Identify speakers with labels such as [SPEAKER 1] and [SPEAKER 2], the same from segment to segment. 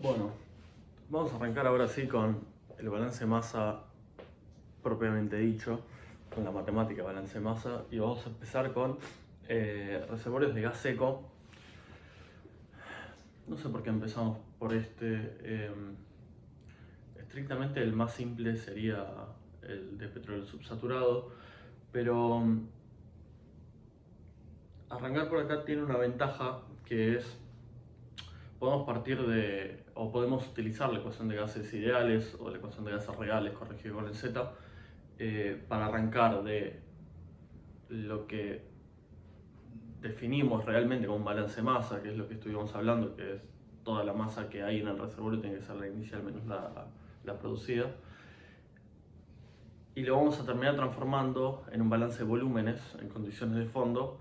[SPEAKER 1] Bueno, vamos a arrancar ahora sí con el balance masa propiamente dicho, con la matemática balance masa, y vamos a empezar con reservorios de gas seco. No sé por qué empezamos por estrictamente el más simple sería el de petróleo subsaturado, pero arrancar por acá tiene una ventaja que es podemos partir de, o podemos utilizar la ecuación de gases ideales o la ecuación de gases reales corregido con el Z para arrancar de lo que definimos realmente como un balance masa, que es lo que estuvimos hablando, que es toda la masa que hay en el reservorio tiene que ser la inicial menos la producida, y lo vamos a terminar transformando en un balance de volúmenes en condiciones de fondo.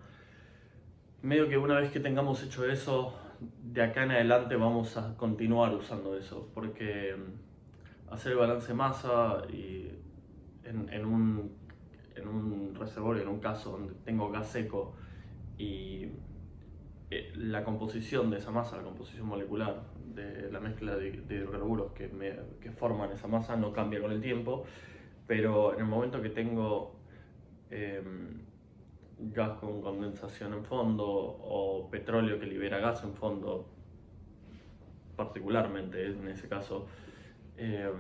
[SPEAKER 1] Medio que una vez que tengamos hecho eso, de acá en adelante vamos a continuar usando eso, porque hacer el balance masa y en un reservorio, en un caso donde tengo gas seco y la composición de esa masa, la composición molecular de la mezcla de hidrocarburos que forman esa masa no cambia con el tiempo, pero en el momento que tengo gas con condensación en fondo o petróleo que libera gas en fondo, particularmente en ese caso, ya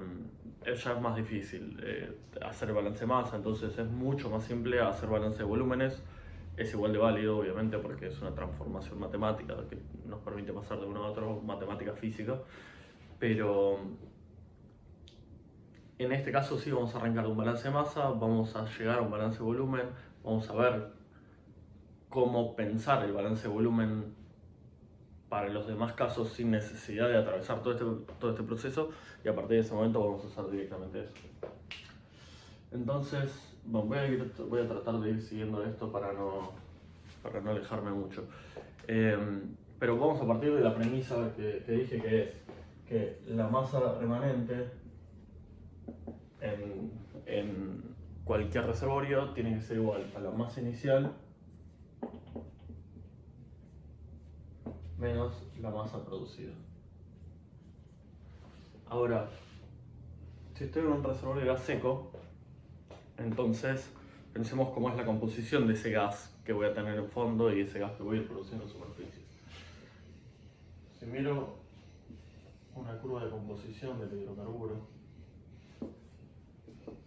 [SPEAKER 1] es más difícil hacer balance masa, entonces es mucho más simple hacer balance de volúmenes. Es igual de válido, obviamente, porque es una transformación matemática que nos permite pasar de uno a otro, matemática física, pero en este caso sí vamos a arrancar de un balance de masa, vamos a llegar a un balance de volumen, vamos a ver cómo pensar el balance de volumen para los demás casos sin necesidad de atravesar todo este proceso, y a partir de ese momento vamos a hacer directamente eso. Entonces, bueno, voy a tratar de ir siguiendo esto para no alejarme mucho. Pero vamos a partir de la premisa que dije, que es que la masa remanente en cualquier reservorio tiene que ser igual a la masa inicial menos la masa producida. Ahora, si estoy en un reservorio de gas seco, entonces pensemos cómo es la composición de ese gas que voy a tener en fondo y ese gas que voy a ir produciendo en superficie. Si miro una curva de composición del hidrocarburo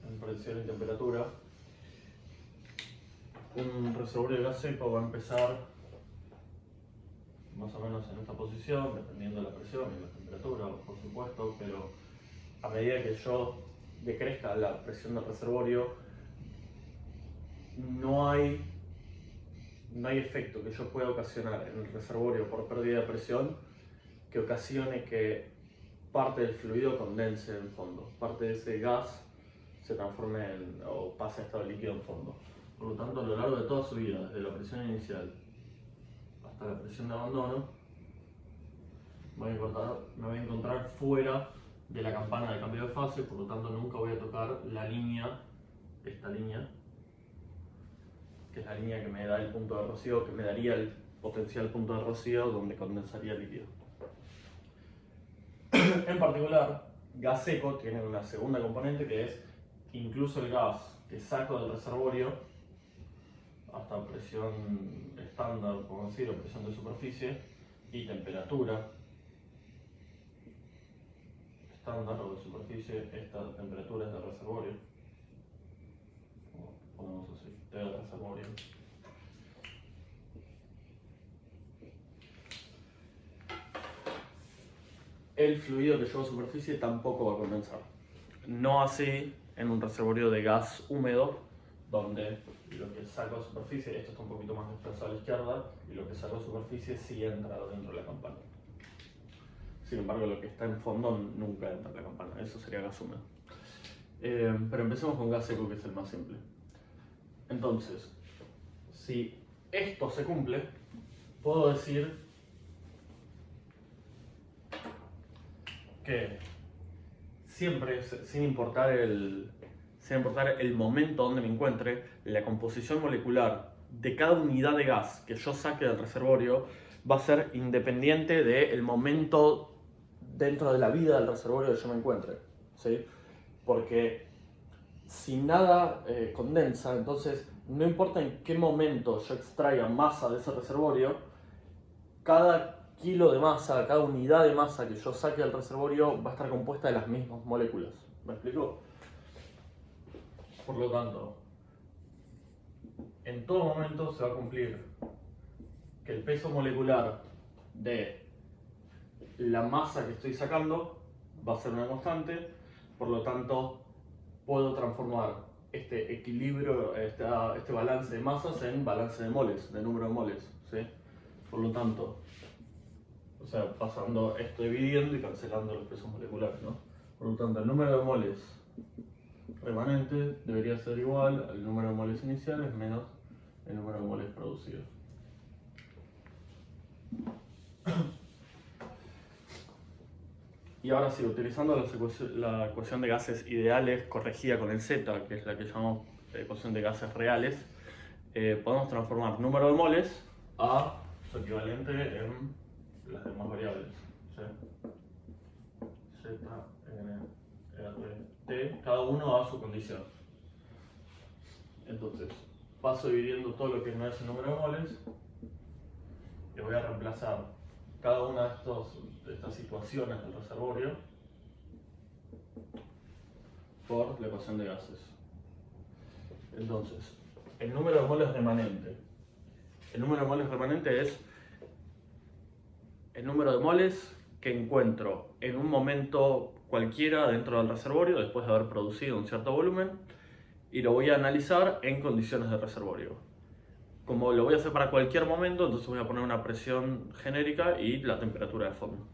[SPEAKER 1] en presión y temperatura, un reservorio de gas seco va a empezar más o menos en esta posición, dependiendo de la presión y la temperatura, por supuesto, pero a medida que yo decrezca la presión del reservorio, no hay efecto que yo pueda ocasionar en el reservorio por pérdida de presión que ocasione que parte del fluido condense en fondo, parte de ese gas se transforme o pase a estado líquido en fondo. Por lo tanto, a lo largo de toda su vida, desde la presión inicial hasta la presión de abandono, me voy a encontrar fuera de la campana de cambio de fase, por lo tanto nunca voy a tocar la línea, esta línea, que es la línea que me da el punto de rocío, que me daría el potencial punto de rocío donde condensaría el líquido. En particular, gas seco tiene una segunda componente que es incluso el gas que saco del reservorio hasta presión estándar, podemos decir, o presión de superficie y temperatura estándar o de superficie, esta temperatura es del reservorio, ponemos así, T del reservorio. El fluido que llevo a superficie tampoco va a condensar. No así en un reservorio de gas húmedo, donde lo que saco a superficie, esto está un poquito más desplazado a la izquierda, y lo que saco a superficie sí entra dentro de la campana. Sin embargo, lo que está en fondo nunca entra en la campana, eso sería gas húmedo. Pero empecemos con gas seco, que es el más simple. Entonces, si esto se cumple, puedo decir que siempre, sin importar el momento donde me encuentre, la composición molecular de cada unidad de gas que yo saque del reservorio va a ser independiente del momento dentro de la vida del reservorio que yo me encuentre, ¿sí? Porque si nada condensa, entonces no importa en qué momento yo extraiga masa de ese reservorio, cada kilo de masa, cada unidad de masa que yo saque del reservorio va a estar compuesta de las mismas moléculas. ¿Me explico? Por lo tanto, en todo momento se va a cumplir que el peso molecular de la masa que estoy sacando va a ser una constante, por lo tanto puedo transformar este equilibrio, este balance de masas en balance de moles, de número de moles, ¿sí? Por lo tanto, o sea, pasando esto dividiendo y cancelando los pesos moleculares, ¿no? Por lo tanto, el número de moles remanente debería ser igual al número de moles iniciales menos el número de moles producidos. Y ahora sí, utilizando la ecuación de gases ideales corregida con el Z, que es la que llamamos ecuación de gases reales, podemos transformar número de moles a su equivalente en las demás variables. ¿Sí? Z, N, R, T, cada uno a su condición. Entonces, paso dividiendo todo lo que no es el número de moles y voy a reemplazar cada una de estas situaciones del reservorio por la ecuación de gases. Entonces, el número de moles remanente. El número de moles remanente es el número de moles que encuentro en un momento cualquiera dentro del reservorio después de haber producido un cierto volumen y lo voy a analizar en condiciones de reservorio. Como lo voy a hacer para cualquier momento, entonces voy a poner una presión genérica y la temperatura de fondo.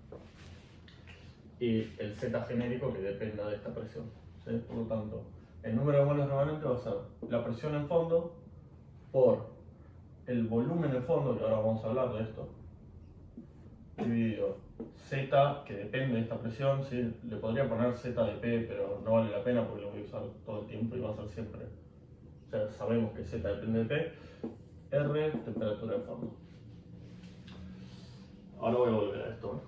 [SPEAKER 1] Y el Z genérico que dependa de esta presión, ¿sí? Por lo tanto, el número de moles remanente va a ser la presión en fondo por el volumen en fondo, que ahora vamos a hablar de esto, dividido Z, que depende de esta presión, ¿sí? Le podría poner Z de P, pero no vale la pena porque lo voy a usar todo el tiempo y va a ser siempre. O sea, sabemos que Z depende de P. R, temperatura de fondo. Ahora voy a volver a esto.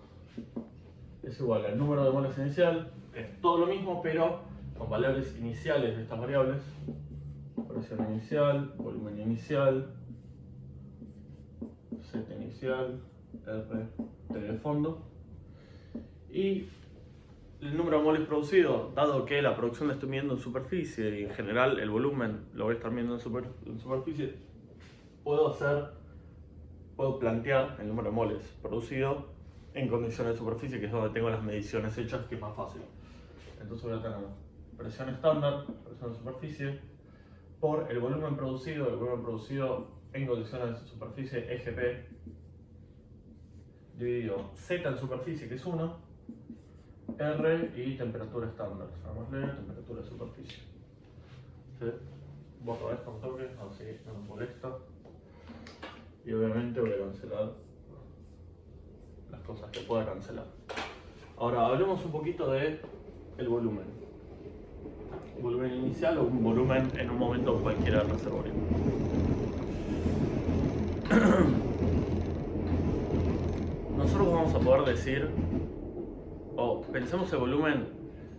[SPEAKER 1] Es igual al número de moles inicial, es todo lo mismo, pero con valores iniciales de estas variables. Presión inicial, volumen inicial, Z inicial, R, T de fondo. Y el número de moles producido, dado que la producción la estoy midiendo en superficie y en general el volumen lo voy a estar midiendo en superficie, puedo plantear el número de moles producido en condiciones de superficie, que es donde tengo las mediciones hechas, que es más fácil. Entonces voy a tener presión estándar, presión de superficie, por el volumen producido en condiciones de superficie, EGP, dividido Z en superficie, que es 1, R y temperatura estándar, llamémosle temperatura de superficie. ¿Sí? Borro esto un toque, así no me molesta. Y obviamente voy a cancelar las cosas que pueda cancelar. Ahora hablemos un poquito de el volumen. Un volumen inicial o un volumen en un momento cualquiera del reservorio. Nosotros vamos a poder decir, pensemos el volumen,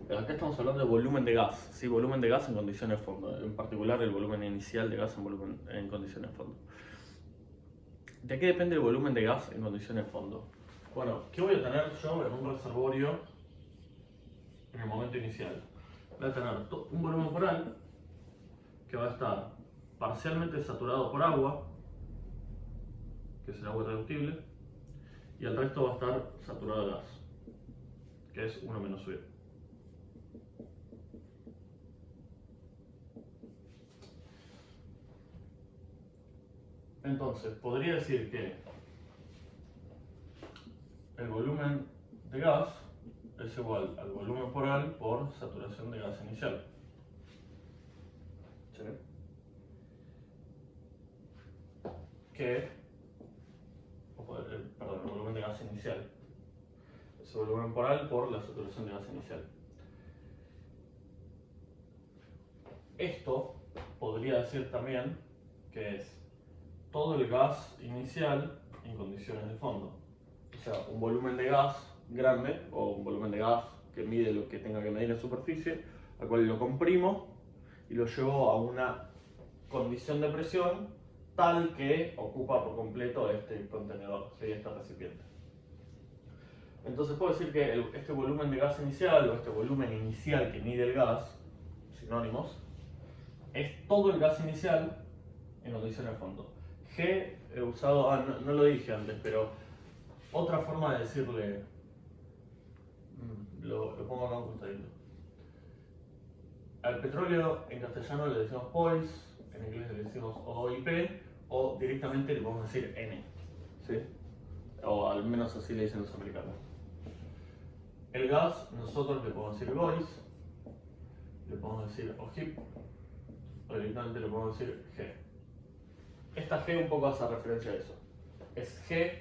[SPEAKER 1] acá estamos hablando de volumen de gas, ¿sí? Volumen de gas en condiciones de fondo, en particular el volumen inicial de gas en condiciones de fondo. ¿De qué depende el volumen de gas en condiciones de fondo? Bueno, ¿qué voy a tener yo en un reservorio en el momento inicial? Voy a tener un volumen corporal que va a estar parcialmente saturado por agua, que es el agua irreductible, y el resto va a estar saturado de gas, que es 1 menos U. Entonces, podría decir que el volumen de gas es igual al volumen corporal por saturación de gas inicial. ¿Sí? Perdón, el volumen de gas inicial. Es el volumen corporal por la saturación de gas inicial. Esto podría decir también que es todo el gas inicial en condiciones de fondo. O sea, un volumen de gas grande o un volumen de gas que mide lo que tenga que medir en superficie, al cual lo comprimo y lo llevo a una condición de presión tal que ocupa por completo este contenedor, ¿sí? Este recipiente. Entonces puedo decir que este volumen de gas inicial o este volumen inicial que mide el gas, sinónimos, es todo el gas inicial en condiciones de fondo. G he usado, no lo dije antes, pero otra forma de decirle, lo pongo acá un costadito. Al petróleo en castellano le decimos POIS, en inglés le decimos OIP, o directamente le podemos decir N, ¿sí? O al menos así le dicen los americanos. El gas nosotros le podemos decir GOIS, le podemos decir OHIP, o directamente le podemos decir G. Esta G un poco hace referencia a eso. Es G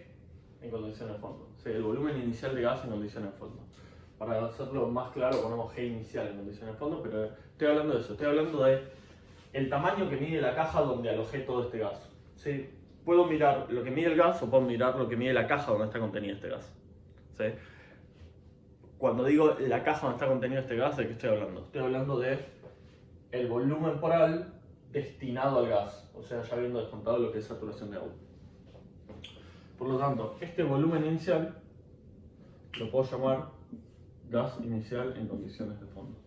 [SPEAKER 1] en condiciones de fondo, ¿sí? El volumen inicial de gas en condiciones de fondo. Para hacerlo más claro ponemos G inicial en condiciones de fondo, pero estoy hablando de eso, estoy hablando de el tamaño que mide la caja donde alojé todo este gas, ¿sí? Puedo mirar lo que mide el gas o puedo mirar lo que mide la caja donde está contenido este gas, ¿sí? Cuando digo la caja donde está contenido este gas, ¿de qué estoy hablando? Estoy hablando de el volumen poral destinado al gas, o sea, ya habiendo descontado lo que es saturación de agua. Por lo tanto, este volumen inicial lo puedo llamar gas inicial en condiciones de fondo.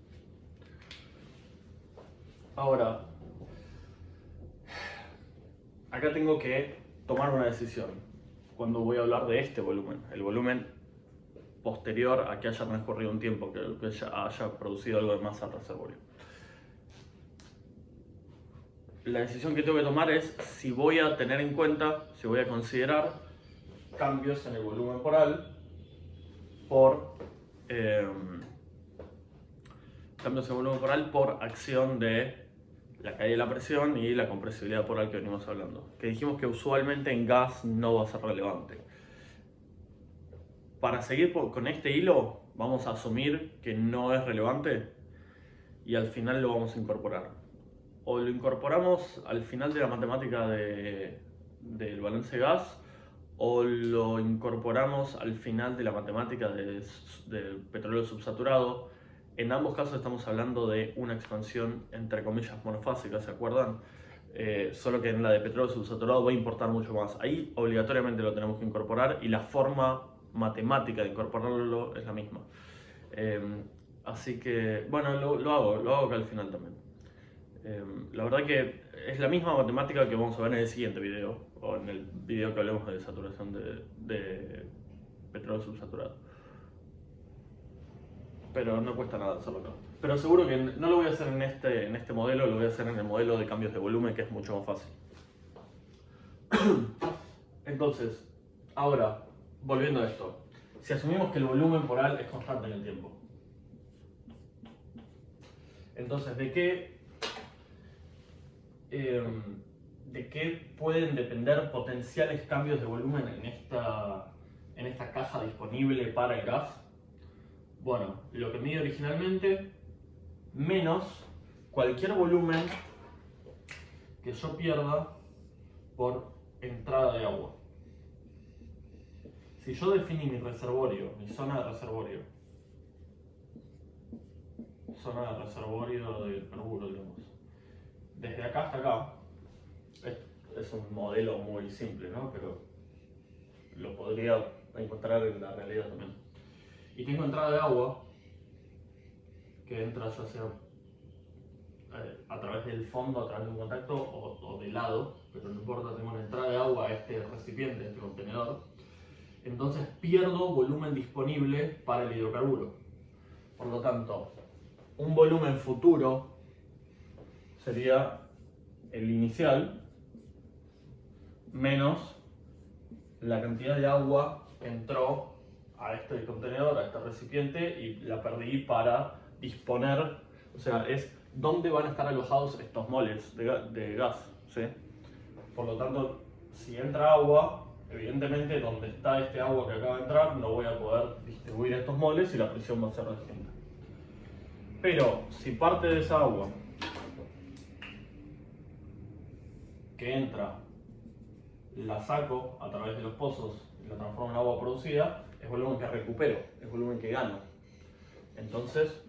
[SPEAKER 1] Ahora, acá tengo que tomar una decisión cuando voy a hablar de este volumen, el volumen posterior a que haya transcurrido un tiempo, que haya producido algo de masa al reservorio. La decisión que tengo que tomar es si voy a tener en cuenta, si voy a considerar cambios en el volumen poral por acción de la caída de la presión y la compresibilidad poral que venimos hablando, que dijimos que usualmente en gas no va a ser relevante. Para seguir con este hilo, vamos a asumir que no es relevante y al final lo vamos a incorporar. O lo incorporamos al final de la matemática del balance de gas, o lo incorporamos al final de la matemática del petróleo subsaturado. En ambos casos estamos hablando de una expansión entre comillas monofásica, ¿se acuerdan? Solo que en la de petróleo subsaturado va a importar mucho más. Ahí obligatoriamente lo tenemos que incorporar y la forma matemática de incorporarlo es la misma. Así que, bueno, lo hago acá al final también. La verdad que es la misma matemática que vamos a ver en el siguiente video, o en el video que hablemos de saturación de petróleo subsaturado. Pero no cuesta nada hacerlo acá. Pero seguro que no lo voy a hacer en este modelo, lo voy a hacer en el modelo de cambios de volumen, que es mucho más fácil. Entonces, ahora, volviendo a esto, si asumimos que el volumen poral es constante en el tiempo, entonces, ¿de qué pueden depender potenciales cambios de volumen en esta caja disponible para el gas? Bueno, lo que mide originalmente menos cualquier volumen que yo pierda por entrada de agua. Si yo definí mi reservorio, mi zona de reservorio del carburo, digamos, desde acá hasta acá, es un modelo muy simple, ¿no? Pero lo podría encontrar en la realidad también. Y tengo entrada de agua que entra ya sea a través del fondo, a través de un contacto o de lado, pero no importa, tengo una entrada de agua a este recipiente, a este contenedor. Entonces pierdo volumen disponible para el hidrocarburo. Por lo tanto, un volumen futuro sería el inicial menos la cantidad de agua que entró a este contenedor, a este recipiente, y la perdí para disponer, o sea, es dónde van a estar alojados estos moles de gas, ¿sí? Por lo tanto, si entra agua, evidentemente donde está este agua que acaba de entrar no voy a poder distribuir estos moles y la presión va a ser distinta. Pero si parte de esa agua que entra la saco a través de los pozos lo transformo en agua producida, es volumen que recupero, es volumen que gano. Entonces,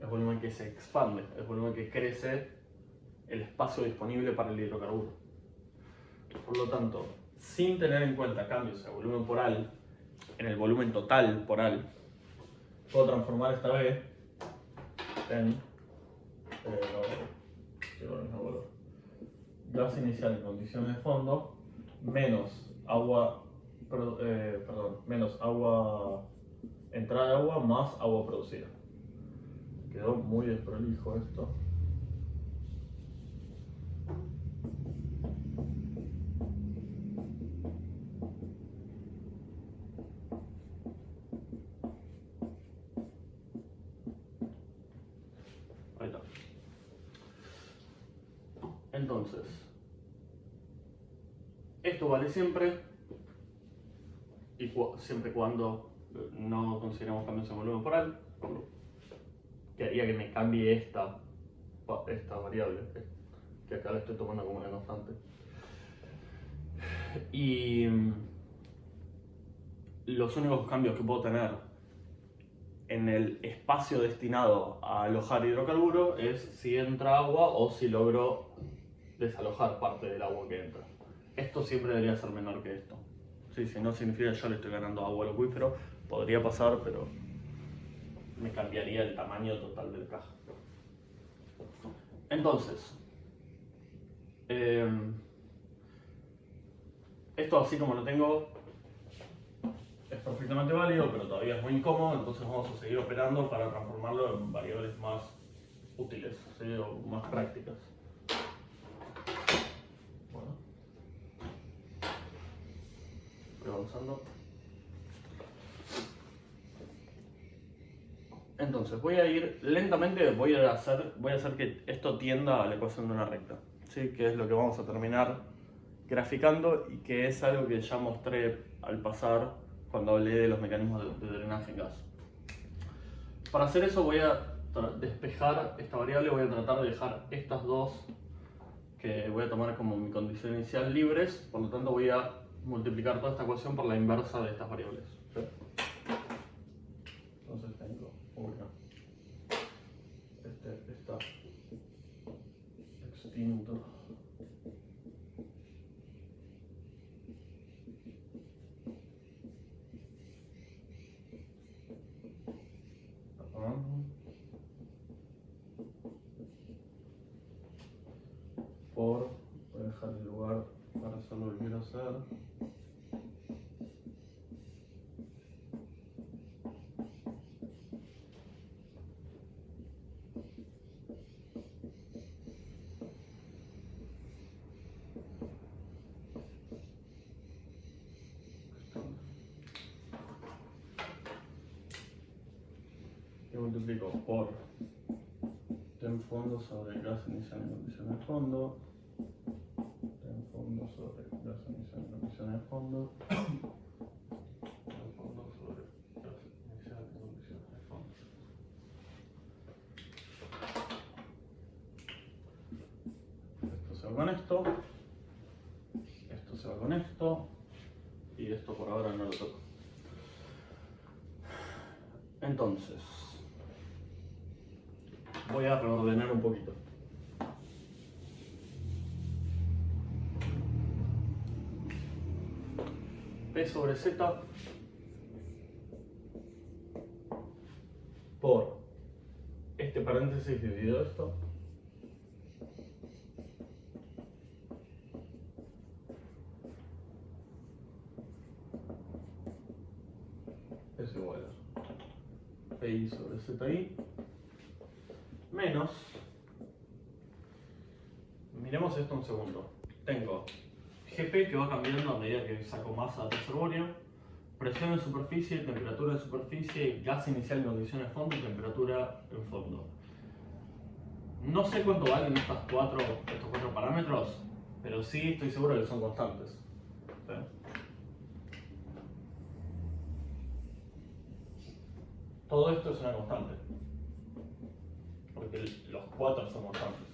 [SPEAKER 1] es volumen que se expande, es volumen que crece el espacio disponible para el hidrocarburo. Por lo tanto, sin tener en cuenta cambios en volumen por al, en el volumen total por al, puedo transformar esta B en gas inicial en condiciones de fondo menos agua, menos agua, entrada de agua más agua producida. Quedó muy desprolijo esto. Ahí está. Entonces, esto vale siempre y siempre y cuando no consideremos cambios en volumen por al, que haría que me cambie esta variable, que acá la estoy tomando como una constante. Y los únicos cambios que puedo tener en el espacio destinado a alojar hidrocarburo es si entra agua o si logro desalojar parte del agua que entra. Esto siempre debería ser menor que esto. Sí, si no significa que yo le estoy ganando agua al acuífero, podría pasar, pero me cambiaría el tamaño total del caja. Entonces, esto así como lo tengo es perfectamente válido, pero todavía es muy incómodo, entonces vamos a seguir operando para transformarlo en variables más útiles, ¿sí? O más prácticas. Bueno, voy avanzando. Entonces voy a ir lentamente, voy a hacer que esto tienda a la ecuación de una recta, ¿sí? Que es lo que vamos a terminar graficando y que es algo que ya mostré al pasar cuando hablé de los mecanismos de drenaje en gas. Para hacer eso voy a despejar esta variable, voy a tratar de dejar estas dos que voy a tomar como mi condición inicial libres, por lo tanto voy a multiplicar toda esta ecuación por la inversa de estas variables, ¿sí? Entonces tengo este está extinto. Voy a dejar el lugar para hacer lo que quiero hacer. Y multiplico por ten fondo sobre gas inicial en condiciones de fondo. Ten fondo sobre gas inicial en condiciones de fondo. Ten fondo sobre gas inicial en condiciones de fondo. Esto se va con esto. Esto se va con esto. Y esto por ahora no lo toco. Entonces, voy a reordenar un poquito. P sobre Z por este paréntesis dividido esto es igual a PI sobre ZI menos, miremos esto un segundo, tengo GP que va cambiando a medida que saco masa de reservorio, presión en superficie, temperatura en superficie, gas inicial en condiciones de fondo y temperatura en fondo. No sé cuánto valen estos cuatro parámetros, pero sí estoy seguro que son constantes. ¿Sí? Todo esto es una constante, porque los cuatro son constantes.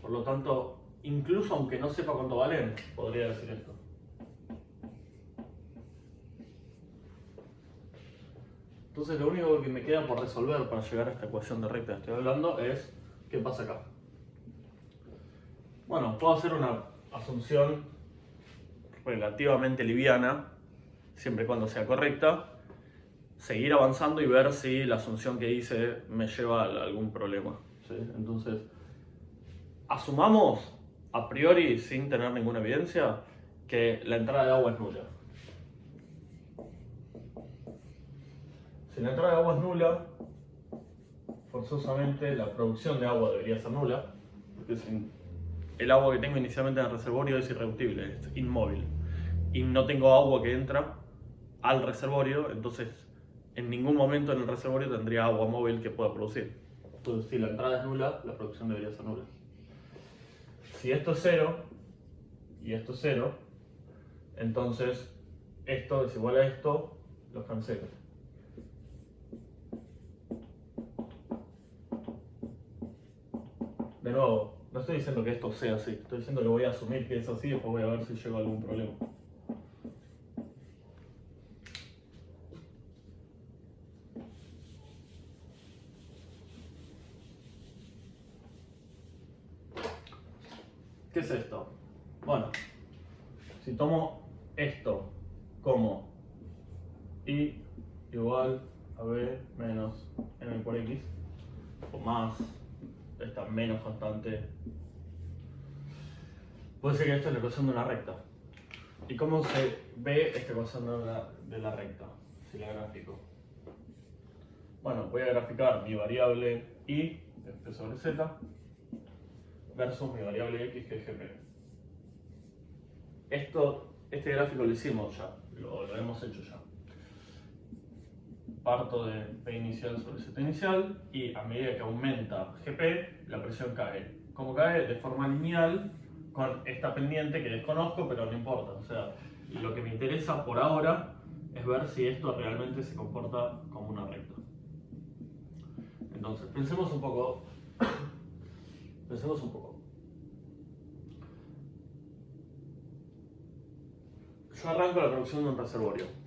[SPEAKER 1] Por lo tanto, incluso aunque no sepa cuánto valen, podría decir esto. Entonces lo único que me queda por resolver para llegar a esta ecuación de recta que estoy hablando es ¿qué pasa acá? Bueno, puedo hacer una asunción relativamente liviana, siempre y cuando sea correcta, seguir avanzando y ver si la asunción que hice me lleva a algún problema, ¿sí? Entonces, asumamos a priori, sin tener ninguna evidencia, que la entrada de agua es nula. Si la entrada de agua es nula, forzosamente la producción de agua debería ser nula, porque el agua que tengo inicialmente en el reservorio es irreductible, es inmóvil, y no tengo agua que entra al reservorio, entonces en ningún momento en el reservorio tendría agua móvil que pueda producir. Entonces, si la entrada es nula, la producción debería ser nula. Si esto es 0 y esto es 0, entonces esto es igual a esto, los cancelo. De nuevo, no estoy diciendo que esto sea así, estoy diciendo que voy a asumir que es así y después voy a ver si llego a algún problema. ¿Qué es esto? Bueno, si tomo esto como I igual a B menos M por X, o más esta menos constante, puede ser que esto es la ecuación de una recta. ¿Y cómo se ve esta ecuación de la recta? Si la grafico. Bueno, voy a graficar mi variable I, F sobre Z, versus mi variable X, que es GP. Este gráfico lo hicimos ya, lo hemos hecho ya. Parto de P inicial sobre Z inicial y a medida que aumenta GP, la presión cae. ¿Cómo cae? De forma lineal, con esta pendiente que desconozco, pero no importa. O sea, lo que me interesa por ahora es ver si esto realmente se comporta como una recta. Entonces, pensemos un poco. Pensemos un poco. Yo arranco la producción de un reservorio.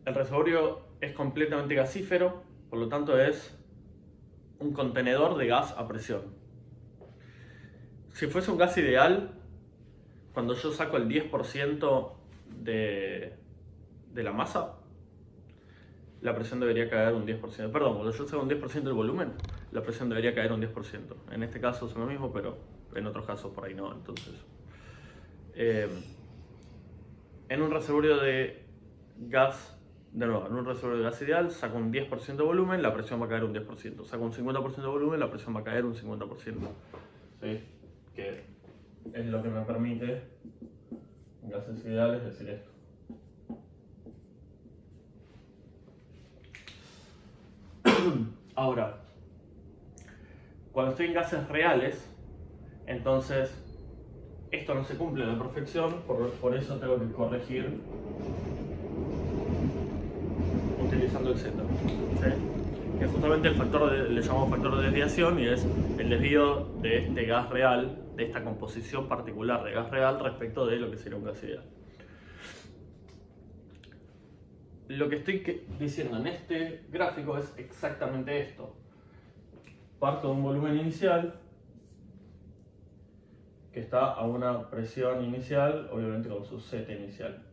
[SPEAKER 1] El reservorio es completamente gasífero, por lo tanto es un contenedor de gas a presión. Si fuese un gas ideal, cuando yo saco el 10% de la masa, la presión debería caer un 10%. Perdón, cuando yo saco un 10% del volumen, la presión debería caer un 10%. En este caso es lo mismo, pero en otros casos por ahí no. Entonces, en un reservorio de gas, de nuevo, en un reservorio de gas ideal, saco un 10% de volumen, la presión va a caer un 10%. Saco un 50% de volumen, la presión va a caer un 50%. ¿Sí? Que es lo que me permite, en gases ideales, decir esto. Ahora, cuando estoy en gases reales, entonces esto no se cumple a la perfección, por eso tengo que corregir utilizando el Z, ¿sí? Que es justamente el factor le llamamos factor de desviación, y es el desvío de este gas real, de esta composición particular de gas real respecto de lo que sería un gas ideal. Lo que estoy diciendo en este gráfico es exactamente esto. Parto de un volumen inicial que está a una presión inicial, obviamente con su Z inicial.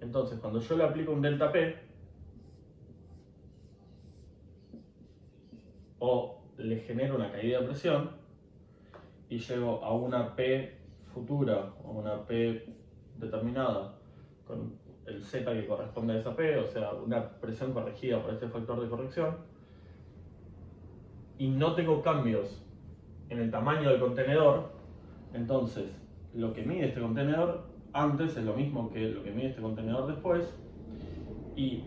[SPEAKER 1] Entonces, cuando yo le aplico un delta P, o le genero una caída de presión, y llego a una P futura, o una P determinada, con el Z que corresponde a esa P, o sea, una presión corregida por este factor de corrección, y no tengo cambios en el tamaño del contenedor, entonces lo que mide este contenedor antes es lo mismo que lo que mide este contenedor después, y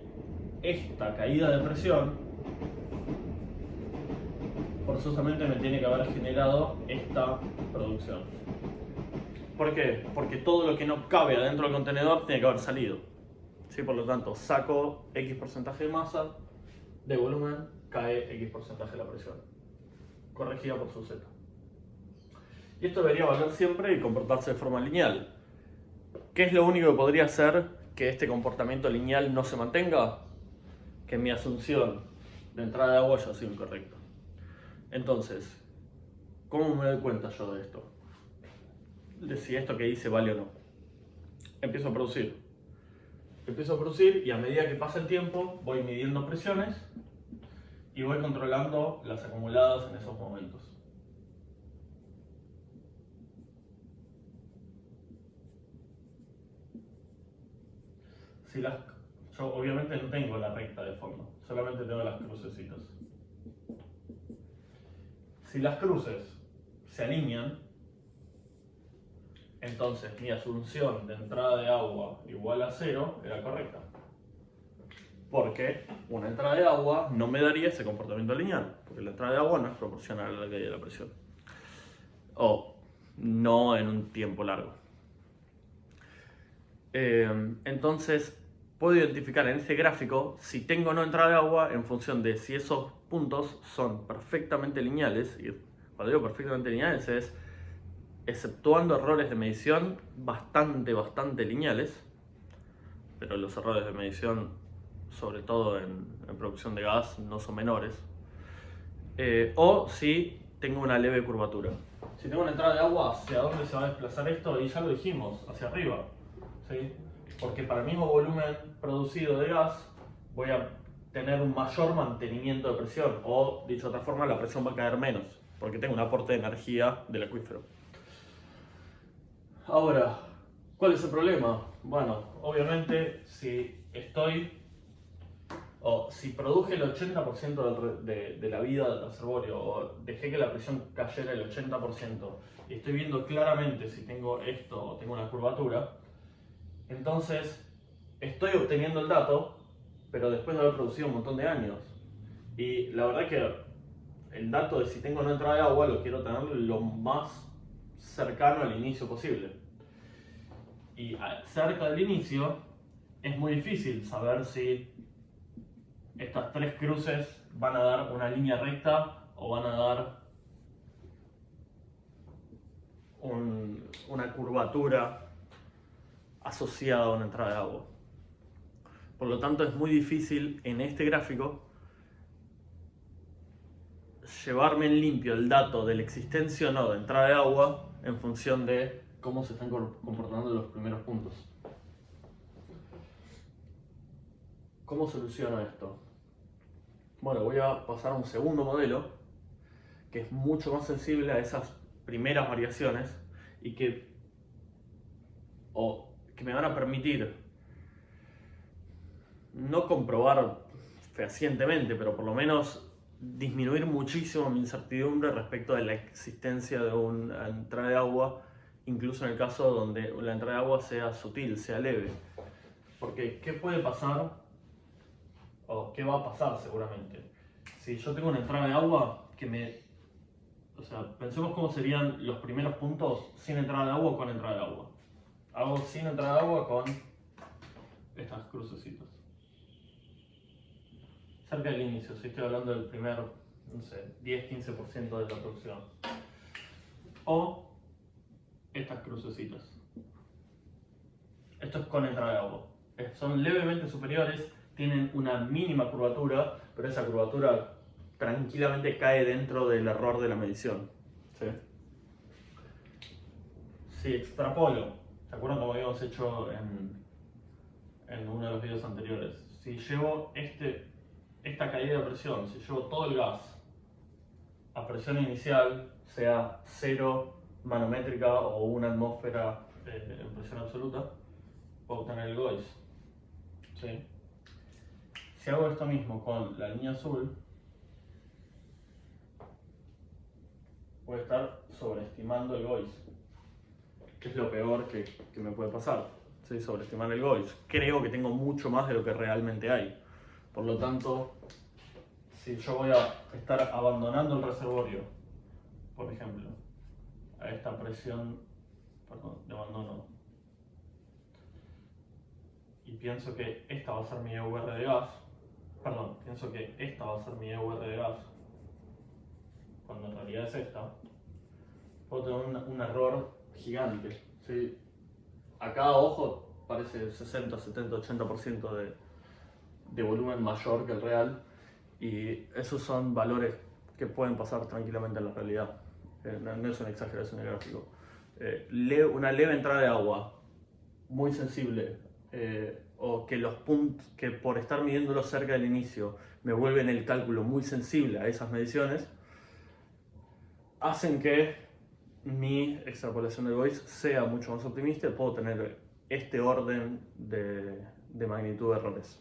[SPEAKER 1] esta caída de presión forzosamente me tiene que haber generado esta producción. ¿Por qué? Porque todo lo que no cabe adentro del contenedor tiene que haber salido. ¿Sí? Por lo tanto, saco X porcentaje de masa, de volumen, cae X porcentaje de la presión, corregida por su Z. Y esto debería valer siempre y comportarse de forma lineal. ¿Qué es lo único que podría hacer que este comportamiento lineal no se mantenga? Que mi asunción de entrada de agua haya sido incorrecta. Entonces, ¿cómo me doy cuenta yo de esto? De si esto que hice vale o no. Empiezo a producir. Empiezo a producir y a medida que pasa el tiempo voy midiendo presiones y voy controlando las acumuladas en esos momentos. Yo obviamente no tengo la recta de fondo, solamente tengo las crucecitas. Si las cruces se alinean, entonces mi asunción de entrada de agua igual a 0 era correcta. Porque una entrada de agua no me daría ese comportamiento lineal, porque la entrada de agua no es proporcional a la caída de la presión. O no en un tiempo largo. Entonces, puedo identificar en este gráfico si tengo o no entrada de agua en función de si esos puntos son perfectamente lineales. Y cuando digo perfectamente lineales es exceptuando errores de medición bastante lineales, pero los errores de medición, sobre todo en producción de gas, no son menores. O si tengo una leve curvatura. Si tengo una entrada de agua, ¿hacia dónde se va a desplazar esto? Y ya lo dijimos, hacia arriba, ¿sí? Porque para el mismo volumen producido de gas voy a tener un mayor mantenimiento de presión, o dicho de otra forma, la presión va a caer menos, porque tengo un aporte de energía del acuífero. Ahora, ¿cuál es el problema? Bueno, obviamente si si produje el 80% de la vida del reservorio, o dejé que la presión cayera el 80%, y estoy viendo claramente si tengo esto o tengo una curvatura, entonces estoy obteniendo el dato, pero después de haber producido un montón de años. Y la verdad que el dato de si tengo o no entrada de agua lo quiero tener lo más cercano al inicio posible. Y cerca del inicio es muy difícil saber si estas tres cruces van a dar una línea recta o van a dar una curvatura asociada a una entrada de agua. Por lo tanto, es muy difícil en este gráfico llevarme en limpio el dato de la existencia o no de entrada de agua en función de cómo se están comportando los primeros puntos. ¿Cómo soluciono esto? Bueno, voy a pasar a un segundo modelo que es mucho más sensible a esas primeras variaciones y que me van a permitir no comprobar fehacientemente, pero por lo menos disminuir muchísimo mi incertidumbre respecto de la existencia de una entrada de agua, incluso en el caso donde la entrada de agua sea sutil, sea leve. Porque, ¿qué puede pasar? O ¿qué va a pasar seguramente? Si yo tengo una entrada de agua pensemos cómo serían los primeros puntos sin entrada de agua o con entrada de agua. Hago sin entrada de agua con estas crucecitas. Cerca del inicio, si estoy hablando del primer, 10-15% de la producción. O estas crucecitas. Esto es con entrada de agua. Son levemente superiores, tienen una mínima curvatura, pero esa curvatura tranquilamente cae dentro del error de la medición. ¿Sí? Si extrapolo, ¿se acuerdan cómo habíamos hecho en uno de los videos anteriores? Si llevo esta caída de presión, si llevo todo el gas a presión inicial, sea 0 manométrica o 1 atmósfera en presión absoluta, puedo obtener el GOIS. ¿Sí? Si hago esto mismo con la línea azul, voy a estar sobreestimando el GOIS, que es lo peor que me puede pasar. ¿Sí? Sobreestimar el GOIS. Creo que tengo mucho más de lo que realmente hay. Por lo tanto, si yo voy a estar abandonando el reservorio, por ejemplo, a esta presión de abandono, y pienso que esta va a ser mi EUR de gas, pienso que esta va a ser mi EUR de gas, cuando en realidad es esta, puedo tener un error gigante. ¿Sí? Acá, ojo, parece 60, 70, 80% de volumen mayor que el real, y esos son valores que pueden pasar tranquilamente en la realidad. No es una exageración de gráfico. Una leve entrada de agua muy sensible, o que los puntos que por estar midiéndolo cerca del inicio me vuelven el cálculo muy sensible a esas mediciones, hacen que mi extrapolación del Voice sea mucho más optimista y puedo tener este orden de magnitud de errores.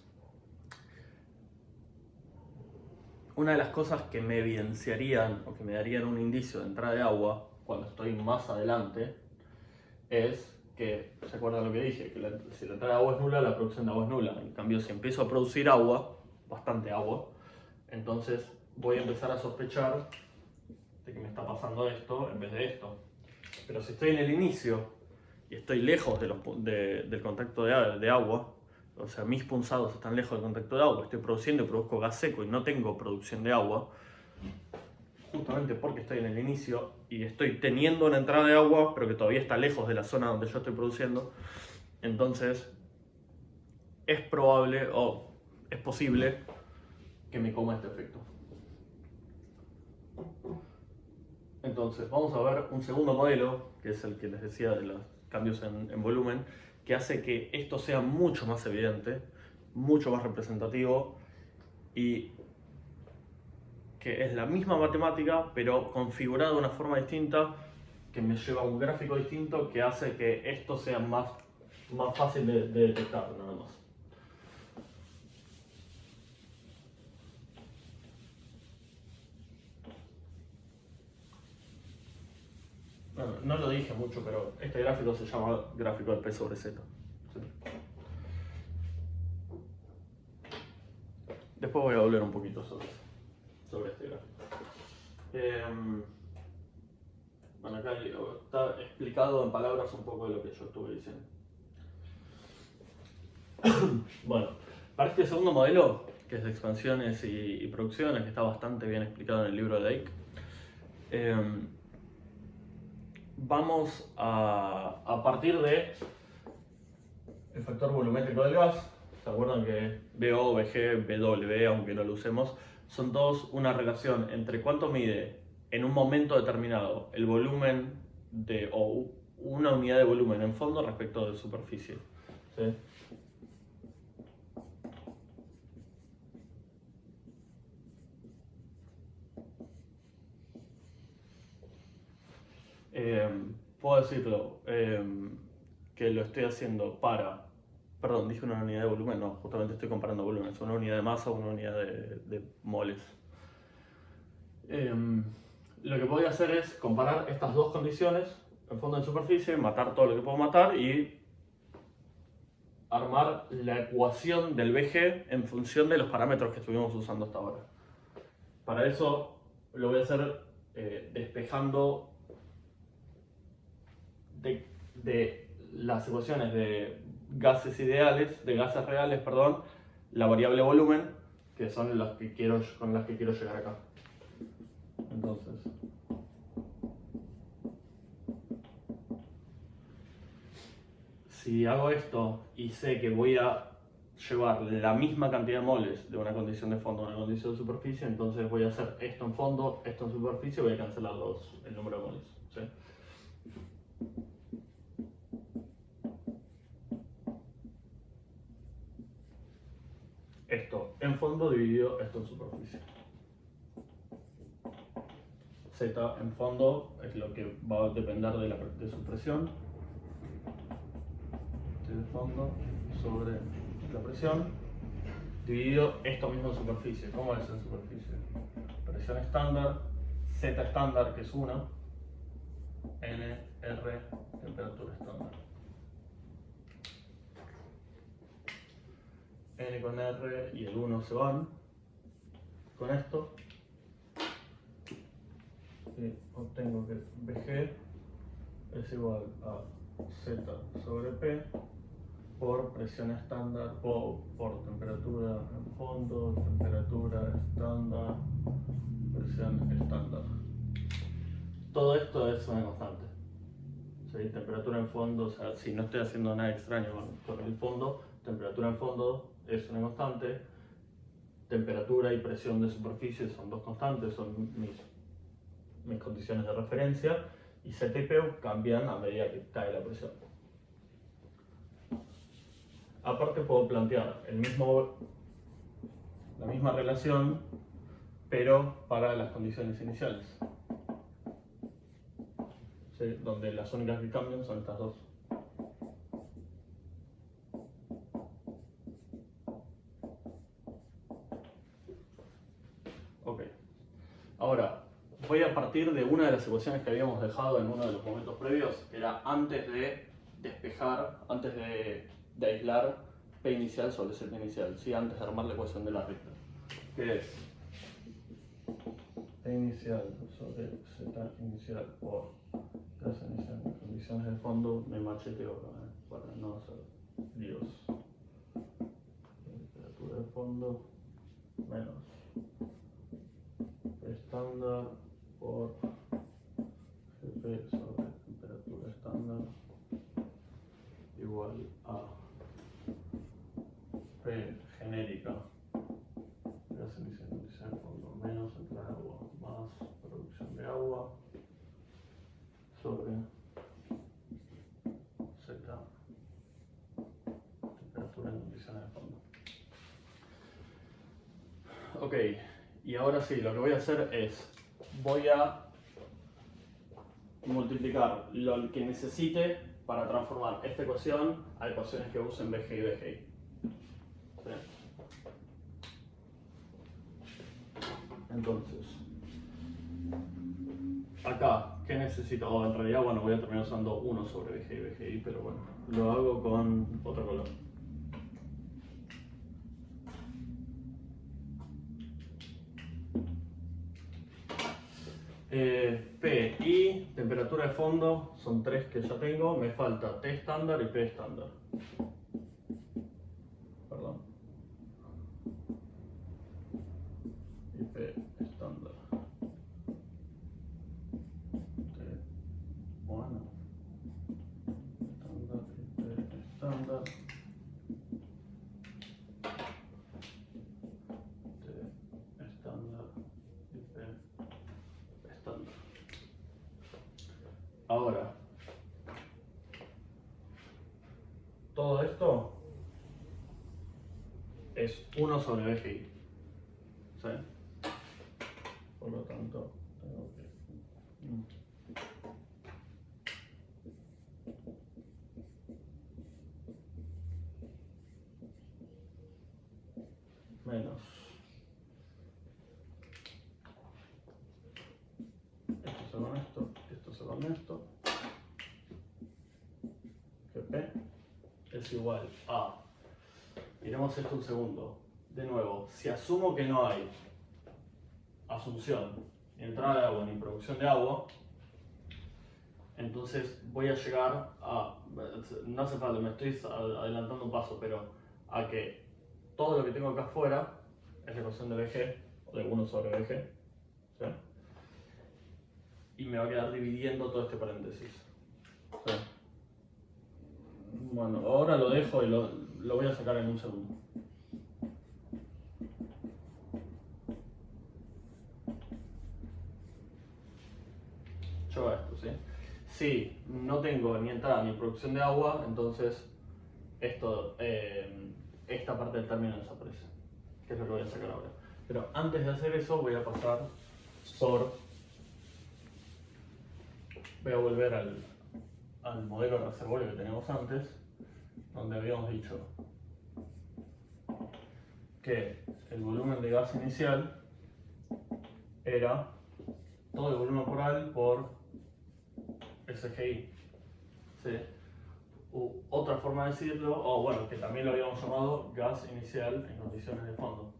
[SPEAKER 1] Una de las cosas que me evidenciarían o que me darían un indicio de entrada de agua cuando estoy más adelante es que, ¿se acuerdan lo que dije? Que si la entrada de agua es nula, la producción de agua es nula. En cambio, si empiezo a producir agua, bastante agua, entonces voy a empezar a sospechar de que me está pasando esto en vez de esto. Pero si estoy en el inicio y estoy lejos del contacto de agua, o sea, mis punzados están lejos del contacto de agua, estoy produciendo y produzco gas seco y no tengo producción de agua, justamente porque estoy en el inicio y estoy teniendo una entrada de agua, pero que todavía está lejos de la zona donde yo estoy produciendo, entonces es probable o es posible que me coma este efecto. Entonces, vamos a ver un segundo modelo, que es el que les decía de los cambios en volumen, que hace que esto sea mucho más evidente, mucho más representativo, y que es la misma matemática, pero configurada de una forma distinta, que me lleva a un gráfico distinto, que hace que esto sea más fácil de detectar, nada más. Bueno, no lo dije mucho, pero este gráfico se llama gráfico de P sobre Z. ¿Sí? Después voy a hablar un poquito sobre este gráfico. Bueno, acá está explicado en palabras un poco de lo que yo estuve diciendo. Bueno, para este segundo modelo, que es de expansiones y producciones, que está bastante bien explicado en el libro de Dake, vamos a partir de el factor volumétrico del gas. ¿Se acuerdan que BO, BG, BW, aunque no lo usemos, son todos una relación entre cuánto mide en un momento determinado el volumen o una unidad de volumen en fondo respecto de superficie? ¿Sí? Puedo decirlo, que lo estoy haciendo para... Perdón, dije una unidad de volumen, no, justamente estoy comparando volúmenes, una unidad de masa o una unidad de moles. Lo que voy a hacer es comparar estas dos condiciones, en fondo en superficie, matar todo lo que puedo matar y armar la ecuación del BG en función de los parámetros que estuvimos usando hasta ahora. Para eso lo voy a hacer despejando de las ecuaciones de gases ideales, de gases reales, perdón, la variable volumen, que son con las que quiero llegar acá. Entonces, si hago esto y sé que voy a llevar la misma cantidad de moles de una condición de fondo a una condición de superficie, entonces voy a hacer esto en fondo, esto en superficie, y voy a cancelar el número de moles. ¿Sí? Esto en fondo dividido esto en superficie. Z en fondo es lo que va a depender de su presión. De fondo sobre la presión dividido esto mismo en superficie. ¿Cómo es en superficie? Presión estándar, Z estándar, que es 1, N, R, temperatura estándar. N con R y el 1 se van con esto y obtengo que BG es igual a Z sobre P por presión estándar o por temperatura en fondo, temperatura estándar, presión estándar. Todo esto es una constante. ¿sí? Temperatura en fondo, o sea, si no estoy haciendo nada extraño con el fondo, temperatura en fondo es una constante, temperatura y presión de superficie son dos constantes, son mis condiciones de referencia, y CTP cambian a medida que cae la presión. Aparte puedo plantear la misma relación, pero para las condiciones iniciales, ¿sí? Donde las únicas que cambian son estas dos. Ok. Ahora, voy a partir de una de las ecuaciones que habíamos dejado en uno de los momentos previos, que era antes de despejar, antes de aislar P inicial sobre Z inicial, ¿sí? Antes de armar la ecuación de la Richter, que es P inicial sobre Z inicial por gas inicial en condiciones de fondo. Me macheteo para no hacer líos. Temperatura de fondo menos estándar por Gp sobre temperatura estándar igual a P genérica, gas inicial en condiciones de fondo menos entrada de agua más producción de agua sobre Z temperatura en condiciones de fondo. Ok, y ahora sí, lo que voy a hacer es, voy a multiplicar lo que necesite para transformar esta ecuación a ecuaciones que usen BGI y BGI. ¿Sí? Entonces, acá, ¿qué necesito? Oh, en realidad, bueno, voy a terminar usando 1 sobre BGI y BGI, pero bueno, lo hago con otro color. P y temperatura de fondo son 3 que ya tengo, me falta T estándar y P estándar. Perdón. Y P estándar. Bueno. Estándar y P estándar. T estándar y P estándar. Ahora, todo esto es 1 sobre BGI, ¿sí? Por lo tanto, tengo que menos esto se va con esto se va con esto, que P es igual a, miremos esto un segundo, de nuevo, si asumo que no hay asunción, ni entrada de agua, ni producción de agua, entonces voy a llegar a, no hace falta, me estoy adelantando un paso, pero a que todo lo que tengo acá afuera es la ecuación de BG, o de 1 sobre BG, ¿sí? Y me va a quedar dividiendo todo este paréntesis, ¿sí? Bueno, ahora lo dejo y lo voy a sacar en un segundo. Yo hago esto, ¿sí? Si no tengo ni entrada ni producción de agua, entonces esta parte del término desaparece, que es lo que voy a sacar ahora. Pero antes de hacer eso voy a pasar voy a volver al modelo de reservorio que teníamos antes, donde habíamos dicho que el volumen de gas inicial era todo el volumen corporal por SGI, ¿sí? Otra forma de decirlo, o bueno, que también lo habíamos llamado gas inicial en condiciones de fondo.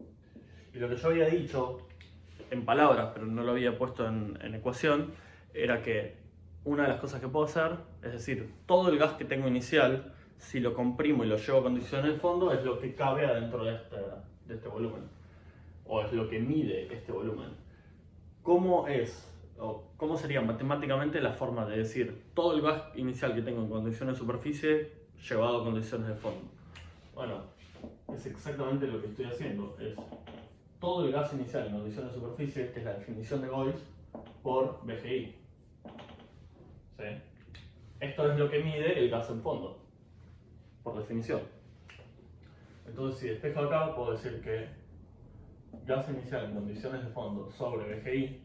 [SPEAKER 1] Y lo que yo había dicho en palabras, pero no lo había puesto en ecuación, era que una de las cosas que puedo hacer, es decir, todo el gas que tengo inicial, si lo comprimo y lo llevo a condiciones de fondo, es lo que cabe adentro de este volumen, o es lo que mide este volumen. ¿Cómo es? o cómo sería matemáticamente la forma de decir todo el gas inicial que tengo en condiciones de superficie llevado a condiciones de fondo. Bueno, es exactamente lo que estoy haciendo, es todo el gas inicial en condiciones de superficie, que es la definición de Gois, por BGI. ¿Sí? Esto es lo que mide el gas en fondo, por definición. Entonces, si despejo acá, puedo decir que gas inicial en condiciones de fondo sobre BGI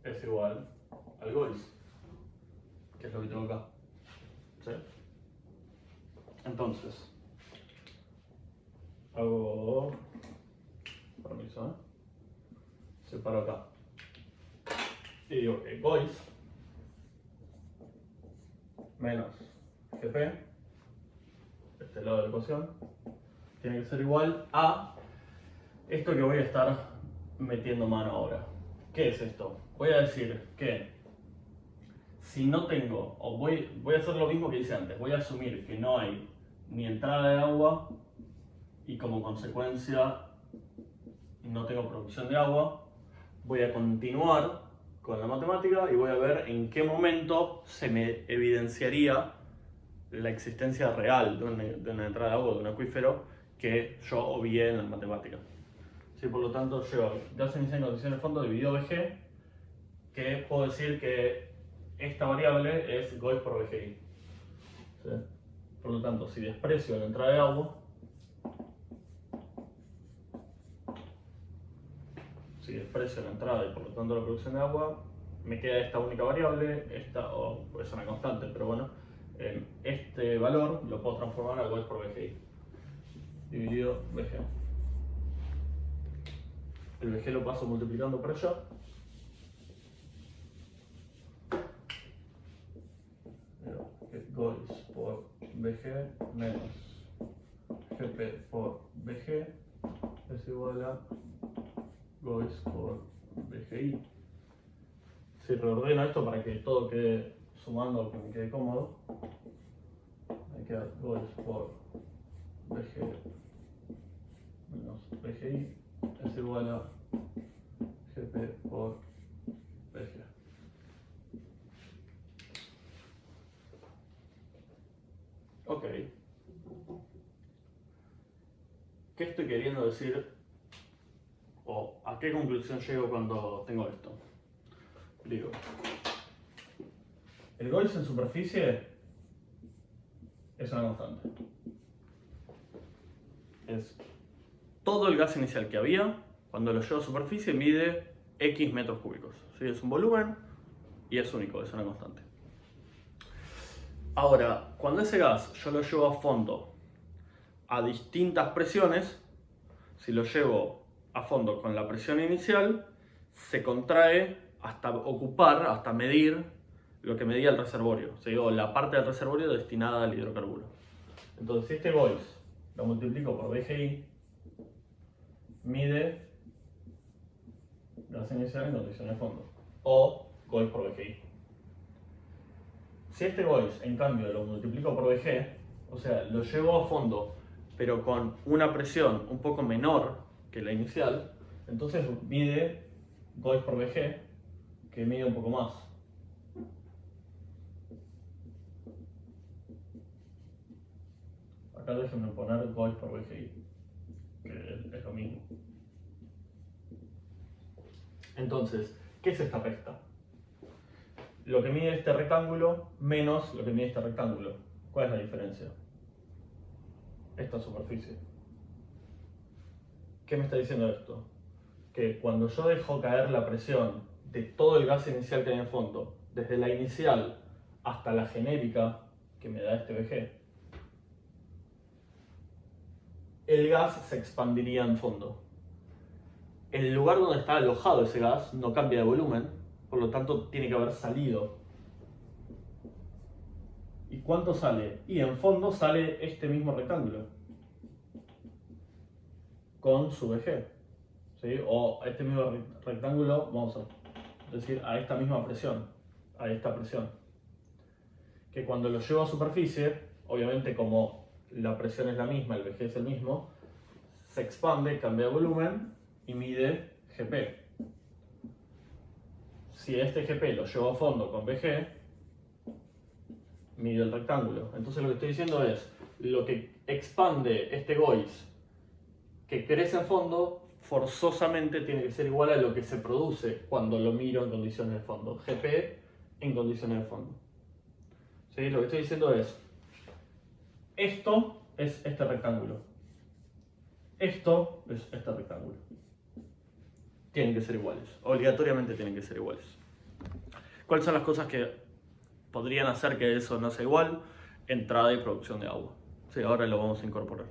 [SPEAKER 1] es igual al Gois, que es lo que tengo acá. ¿Sí? Entonces, hago... Permiso, ¿eh? Separo acá. Y digo que Gois menos GP, este lado de la ecuación, tiene que ser igual a esto que voy a estar metiendo mano ahora. ¿Qué es esto? Voy a decir que si no tengo, o voy a hacer lo mismo que hice antes, voy a asumir que no hay ni entrada de agua y como consecuencia no tengo producción de agua. Voy a continuar con la matemática y voy a ver en qué momento se me evidenciaría la existencia real de una entrada de agua, de un acuífero, que yo obvié en la matemática. Sí, por lo tanto, llevo gas inicial en condiciones de fondo dividido BG, que puedo decir que esta variable es Gois por BGI. ¿Sí? Por lo tanto, si desprecio la entrada de agua, si desprecio la entrada y por lo tanto la producción de agua, me queda esta única variable, esta, o es una constante, pero bueno, este valor lo puedo transformar a Gois por BGI, dividido BG. El BG lo paso multiplicando por allá. Gois por BG menos GP por BG es igual a Gois por BGI. Si reordeno esto para que todo quede sumando lo que me quede cómodo, me queda Gois por BG menos BGI es igual a GP por BG. Ok. ¿Qué estoy queriendo decir? ¿O a qué conclusión llego cuando tengo esto? Digo, el Gois en superficie es una constante. Es todo el gas inicial que había, cuando lo llevo a superficie mide X metros cúbicos. ¿Sí? Es un volumen y es único, es una constante. Ahora, cuando ese gas yo lo llevo a fondo a distintas presiones, si lo llevo a fondo con la presión inicial, se contrae hasta ocupar, hasta medir lo que medía el reservorio, ¿sí? O la parte del reservorio destinada al hidrocarburo. Entonces, si este Gois lo multiplico por BGI, mide gas inicial en condiciones de fondo, o Gois por BGI. Si este Gois, en cambio, lo multiplico por BG, o sea, lo llevo a fondo, pero con una presión un poco menor que la inicial, entonces mide Gois por BG, que mide un poco más. Acá déjenme poner Gois por BGI, que es lo mismo. Entonces, ¿qué es esta pesta? Lo que mide este rectángulo menos lo que mide este rectángulo. ¿Cuál es la diferencia? Esta superficie. ¿Qué me está diciendo esto? Que cuando yo dejo caer la presión de todo el gas inicial que hay en fondo, desde la inicial hasta la genérica que me da este BG, el gas se expandiría en fondo. El lugar donde está alojado ese gas no cambia de volumen, por lo tanto tiene que haber salido. ¿Y cuánto sale? Y en fondo sale este mismo rectángulo con su BG, ¿sí? O este mismo rectángulo, vamos a decir, a esta misma presión, a esta presión. Que cuando lo llevo a superficie, obviamente como la presión es la misma, el BG es el mismo, se expande, cambia de volumen y mide GP. si este GP lo llevo a fondo con BG, mido el rectángulo. Entonces lo que estoy diciendo es, lo que expande este GOIS que crece en fondo, forzosamente tiene que ser igual a lo que se produce cuando lo miro en condiciones de fondo. GP en condiciones de fondo. ¿Sí? Lo que estoy diciendo es, esto es este rectángulo. Esto es este rectángulo. Tienen que ser iguales. Obligatoriamente tienen que ser iguales. ¿Cuáles son las cosas que podrían hacer que eso no sea igual? Entrada y producción de agua. Sí, ahora lo vamos a incorporar.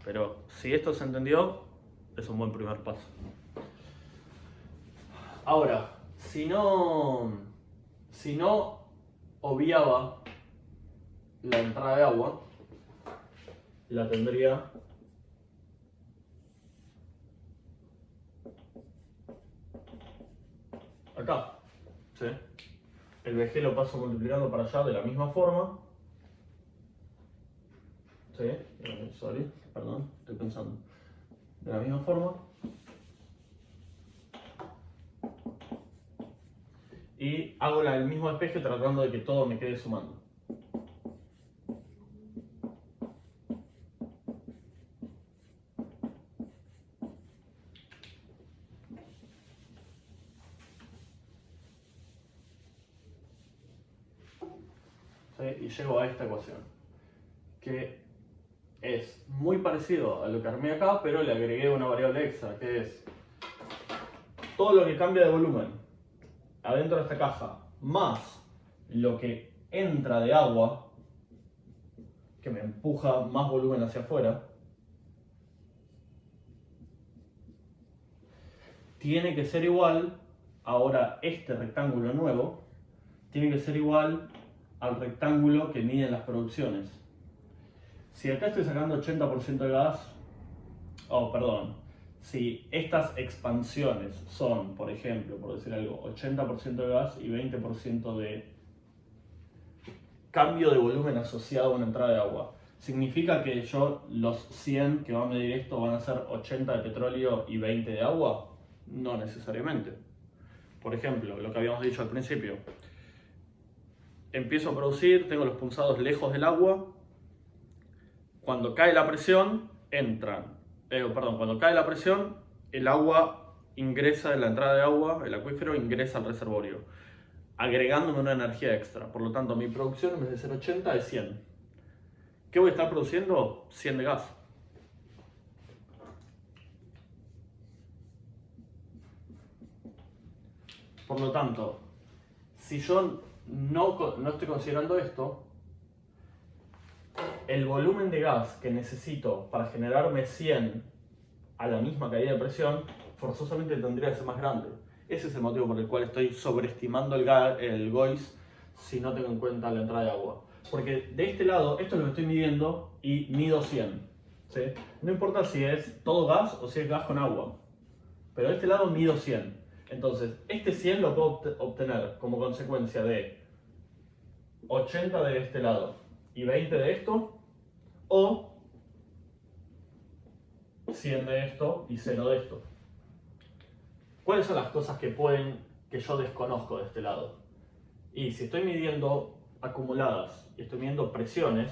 [SPEAKER 1] Pero si esto se entendió, es un buen primer paso. Ahora, si no obviaba la entrada de agua, la tendría acá. ¿Sí? El VG lo paso multiplicando para allá de la misma forma. ¿Sí? Sorry, perdón, estoy pensando. De la misma forma. Y hago el mismo despeje tratando de que todo me quede sumando. ¿Sí? Y llego a esta ecuación, que es muy parecido a lo que armé acá, pero le agregué una variable extra, que es todo lo que cambia de volumen adentro de esta caja, más lo que entra de agua, que me empuja más volumen hacia afuera, tiene que ser igual, ahora este rectángulo nuevo, tiene que ser igual al rectángulo que miden las producciones. Si acá estoy sacando 80% de gas, si estas expansiones son, por ejemplo, por decir algo, 80% de gas y 20% de cambio de volumen asociado a una entrada de agua, ¿significa que los 100 que van a medir esto van a ser 80 de petróleo y 20 de agua? No necesariamente. Por ejemplo, lo que habíamos dicho al principio. Empiezo a producir, tengo los pulsados lejos del agua. Cuando cae la presión, cuando cae la presión, el agua ingresa en la entrada de agua, el acuífero ingresa al reservorio, agregándome una energía extra. Por lo tanto, mi producción en vez de ser 80 es 100. ¿Qué voy a estar produciendo? 100 de gas. Por lo tanto, si yo no estoy considerando esto, el volumen de gas que necesito para generarme 100 a la misma caída de presión, forzosamente tendría que ser más grande. Ese es el motivo por el cual estoy sobreestimando el GOIS si no tengo en cuenta la entrada de agua. Porque de este lado, esto es lo que estoy midiendo y mido 100. ¿Sí? No importa si es todo gas o si es gas con agua. Pero de este lado mido 100. Entonces, este 100 lo puedo obtener como consecuencia de 80 de este lado y 20 de esto, o 100 de esto y 0 de esto. ¿Cuáles son las cosas que yo desconozco de este lado? Y si estoy midiendo acumuladas y estoy midiendo presiones,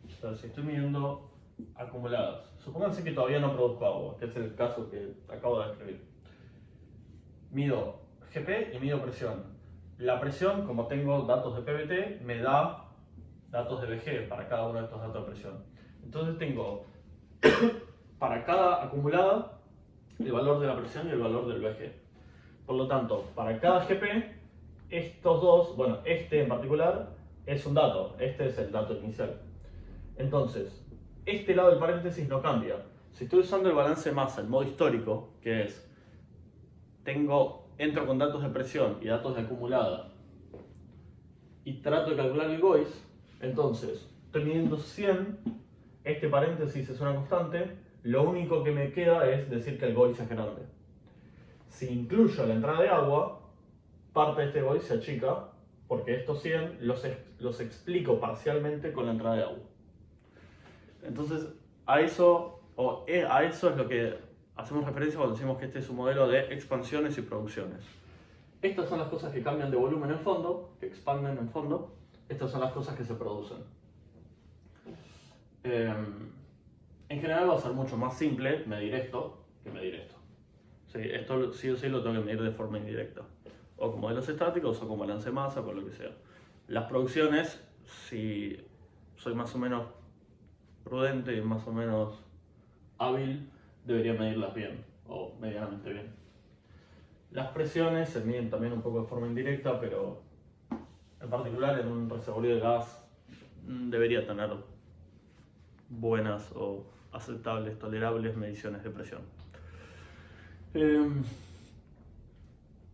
[SPEAKER 1] o sea, si estoy midiendo acumuladas, supónganse que todavía no produzco agua, que es el caso que acabo de describir. Mido GP y mido presión. La presión, como tengo datos de PVT, me da datos de VG para cada uno de estos datos de presión. Entonces tengo para cada acumulada el valor de la presión y el valor del VG. Por lo tanto, para cada GP, estos dos, este en particular es un dato, este es el dato inicial. Entonces, este lado del paréntesis no cambia. Si estoy usando el balance de masa, el modo histórico, que es, entro con datos de presión y datos de acumulada y trato de calcular el GOIS, entonces estoy midiendo 100, este paréntesis es una constante, lo único que me queda es decir que el GOIS es grande. Si incluyo la entrada de agua, parte de este GOIS se achica, porque estos 100 los explico parcialmente con la entrada de agua. Entonces, a eso es lo que hacemos referencia cuando decimos que este es un modelo de expansiones y producciones. Estas son las cosas que cambian de volumen en fondo, que expanden en fondo. Estas son las cosas que se producen. En general va a ser mucho más simple medir esto que medir esto. Sí, esto sí o sí lo tengo que medir de forma indirecta. O con modelos estáticos o con balance de masa, con lo que sea. Las producciones, si soy más o menos prudente y más o menos hábil, debería medirlas bien o medianamente bien. Las presiones se miden también un poco de forma indirecta, pero en particular en un reservorio de gas debería tener buenas o aceptables, tolerables mediciones de presión.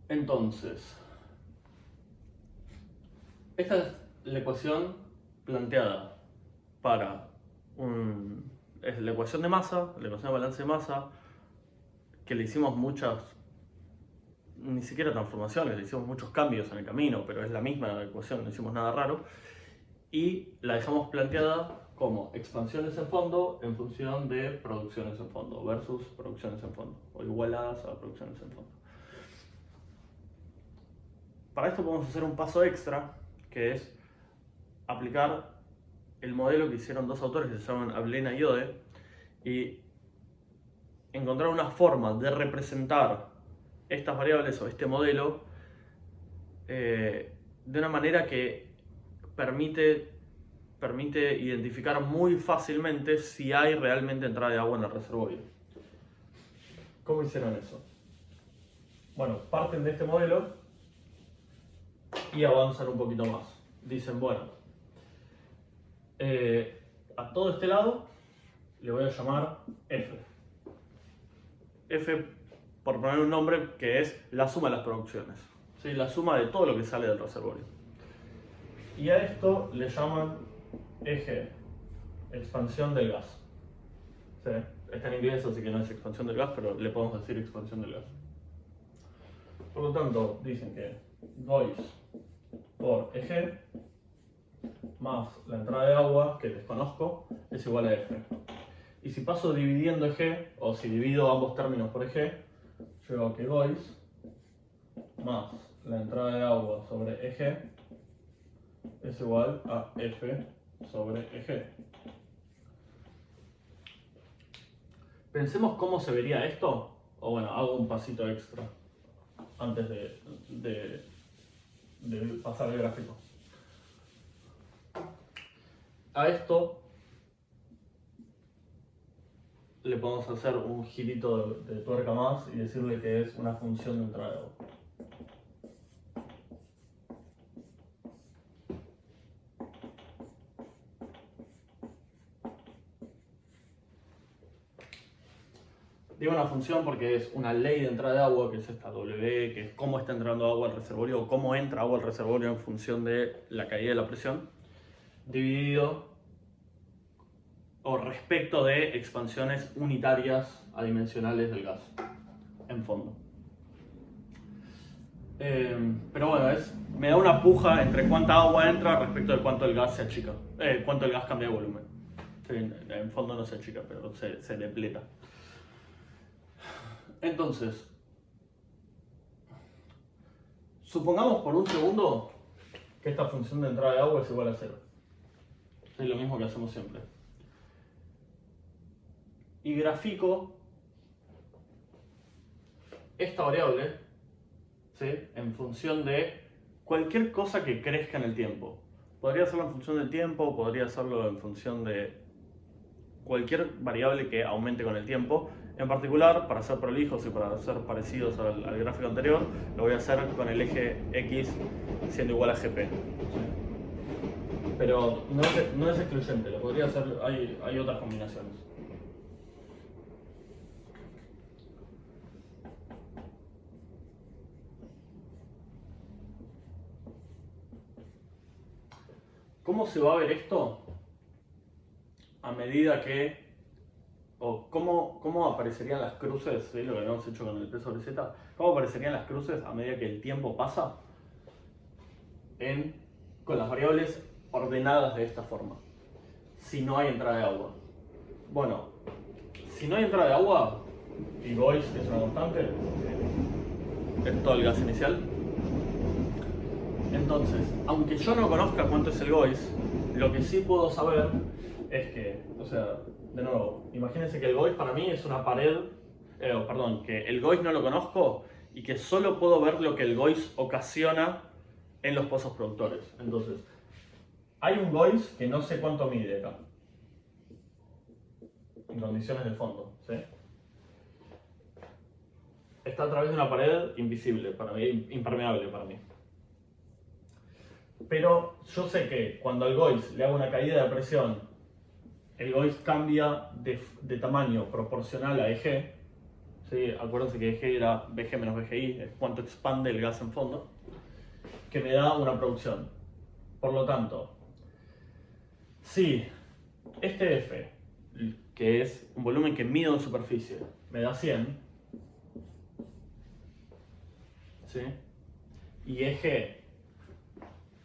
[SPEAKER 1] Entonces, esta es la ecuación planteada para es la ecuación de masa, la ecuación de balance de masa, que le hicimos muchas, ni siquiera transformaciones, le hicimos muchos cambios en el camino, pero es la misma ecuación, no hicimos nada raro, y la dejamos planteada como expansiones en fondo en función de producciones en fondo versus producciones en fondo, o igualadas a producciones en fondo. Para esto podemos hacer un paso extra, que es aplicar el modelo que hicieron dos autores que se llaman Ablena y Ode, y encontrar una forma de representar estas variables o este modelo de una manera que permite identificar muy fácilmente si hay realmente entrada de agua en el reservorio. ¿Cómo hicieron eso? Bueno, parten de este modelo y avanzan un poquito más. Dicen, bueno, a todo este lado le voy a llamar F. F, por poner un nombre, que es la suma de las producciones, ¿sí? La suma de todo lo que sale del reservorio. Y a esto le llaman eje, expansión del gas. ¿Sí? Está en inglés, así que no es expansión del gas, pero le podemos decir expansión del gas. Por lo tanto, dicen que Gois por eje más la entrada de agua, que desconozco, es igual a F. Y si paso dividiendo eje, o si divido ambos términos por eje, llego a que Gois más la entrada de agua sobre eje es igual a F sobre eje. Pensemos cómo se vería esto, o bueno, hago un pasito extra antes de pasar el gráfico. A esto le podemos hacer un girito de tuerca más y decirle que es una función de entrada de agua. Digo una función porque es una ley de entrada de agua, que es esta W, que es cómo está entrando agua al reservorio, o cómo entra agua al reservorio en función de la caída de la presión, dividido o respecto de expansiones unitarias adimensionales del gas en fondo. Pero bueno, me da una puja entre cuánta agua entra respecto de cuánto el gas se achica, cuánto el gas cambia de volumen. En fondo no se achica, pero se depleta. Entonces, supongamos por un segundo que esta función de entrada de agua es igual a 0. Es lo mismo que hacemos siempre. Y grafico esta variable, ¿sí?, en función de cualquier cosa que crezca en el tiempo. Podría hacerlo en función del tiempo, podría hacerlo en función de cualquier variable que aumente con el tiempo. En particular, para ser prolijos y para ser parecidos al gráfico anterior, lo voy a hacer con el eje X siendo igual a GP. ¿Sí? Pero no es excluyente, lo podría hacer, hay otras combinaciones. ¿Cómo se va a ver esto a medida que, o cómo aparecerían las cruces, ¿sí?, lo que habíamos hecho con el P sobre Z, cómo aparecerían las cruces a medida que el tiempo pasa con las variables ordenadas de esta forma, si no hay entrada de agua? Bueno, si no hay entrada de agua, y Gois es una constante, es todo el gas inicial, Entonces, aunque yo no conozca cuánto es el GOIS, lo que sí puedo saber es que, o sea, de nuevo, imagínense que el GOIS para mí es una pared, perdón, que el GOIS no lo conozco y que solo puedo ver lo que el GOIS ocasiona en los pozos productores. Entonces, hay un GOIS que no sé cuánto mide acá, en condiciones de fondo, ¿sí? Está a través de una pared invisible para mí, impermeable para mí. Pero yo sé que cuando al GOIS le hago una caída de presión, el GOIS cambia de tamaño proporcional a EG. ¿Sí? Acuérdense que EG era VG menos VGI, es cuánto expande el gas en fondo, que me da una producción. Por lo tanto, si este F, que es un volumen que mido en superficie, me da 100, ¿sí? Y EG,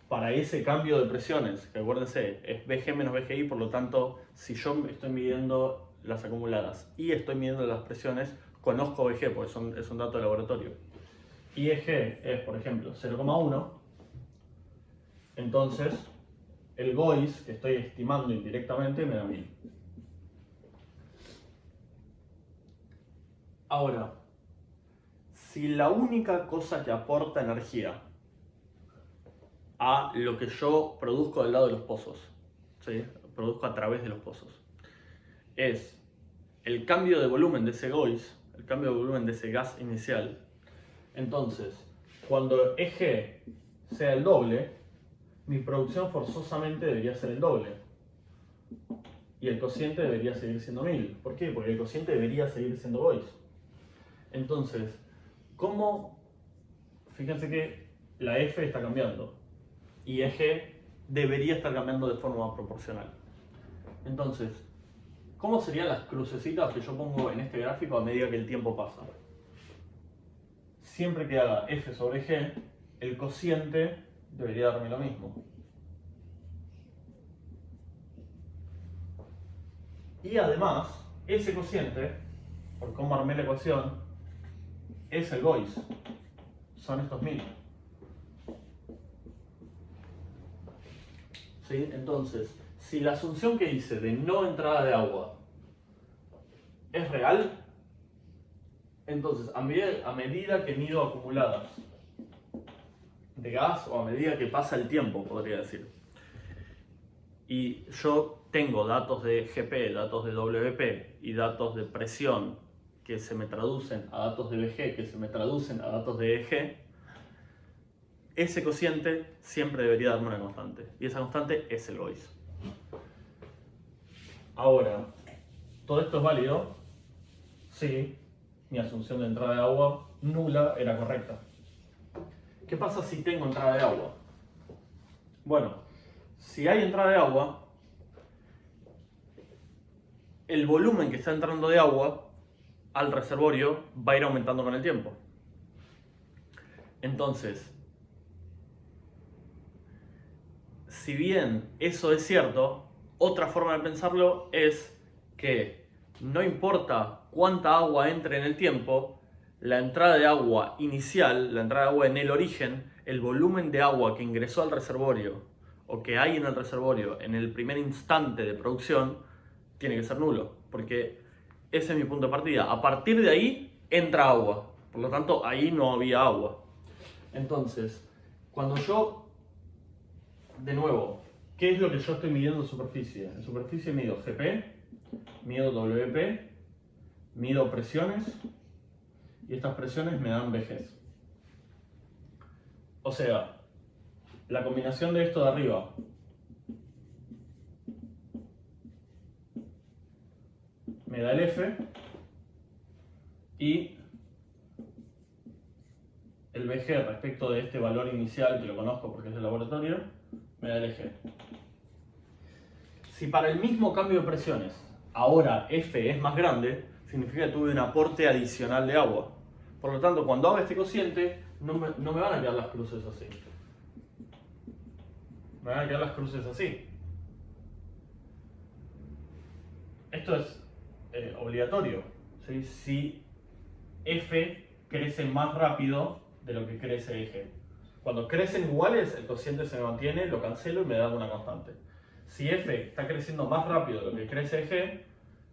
[SPEAKER 1] para ese cambio de presiones, que acuérdense, es VG menos VGI, por lo tanto, si yo estoy midiendo las acumuladas y estoy midiendo las presiones, conozco VG, porque es un dato de laboratorio. Y EG es, por ejemplo, 0,1, entonces el GOIS, que estoy estimando indirectamente, me da 1000. Ahora, si la única cosa que aporta energía a lo que yo produzco del lado de los pozos, ¿sí? Produzco a través de los pozos, es el cambio de volumen de ese GOIS, el cambio de volumen de ese gas inicial, entonces, cuando EG sea el doble, mi producción forzosamente debería ser el doble. Y el cociente debería seguir siendo 1000. ¿Por qué? Porque el cociente debería seguir siendo GOIS. Entonces, ¿cómo? Fíjense que la F está cambiando y EG debería estar cambiando de forma proporcional. Entonces, ¿cómo serían las crucecitas que yo pongo en este gráfico a medida que el tiempo pasa? Siempre que haga F sobre G, el cociente debería darme lo mismo. Y además, ese cociente, por cómo armé la ecuación, es el GOIS. Son estos 1000. ¿Sí? Entonces, si la asunción que hice de no entrada de agua es real, entonces a medida que mido acumuladas de gas, o a medida que pasa el tiempo, podría decir, y yo tengo datos de GP, datos de WP y datos de presión que se me traducen a datos de VG, que se me traducen a datos de EG, ese cociente siempre debería darme una constante, y esa constante es el GOIS. Ahora, ¿todo esto es válido? Sí, mi asunción de entrada de agua nula era correcta. ¿Qué pasa si tengo entrada de agua? Bueno, si hay entrada de agua, el volumen que está entrando de agua al reservorio va a ir aumentando con el tiempo. Entonces, si bien eso es cierto, otra forma de pensarlo es que no importa cuánta agua entre en el tiempo, la entrada de agua inicial, la entrada de agua en el origen, el volumen de agua que ingresó al reservorio o que hay en el reservorio en el primer instante de producción, tiene que ser nulo, porque ese es mi punto de partida. A partir de ahí entra agua, por lo tanto ahí no había agua. Entonces, cuando yo, de nuevo, ¿qué es lo que yo estoy midiendo en superficie? En superficie mido GP, mido WP, mido presiones, y estas presiones me dan VGs. O sea, la combinación de esto de arriba me da el F y el VG respecto de este valor inicial, que lo conozco porque es del laboratorio, me da el EG. Si para el mismo cambio de presiones ahora F es más grande, significa que tuve un aporte adicional de agua. Por lo tanto, cuando haga este cociente, no me van a quedar las cruces así. Me van a quedar las cruces así. Esto es obligatorio, ¿sí? Si F crece más rápido de lo que crece EG. Cuando crecen iguales, el cociente se me mantiene, lo cancelo y me da una constante. Si f está creciendo más rápido de lo que crece g,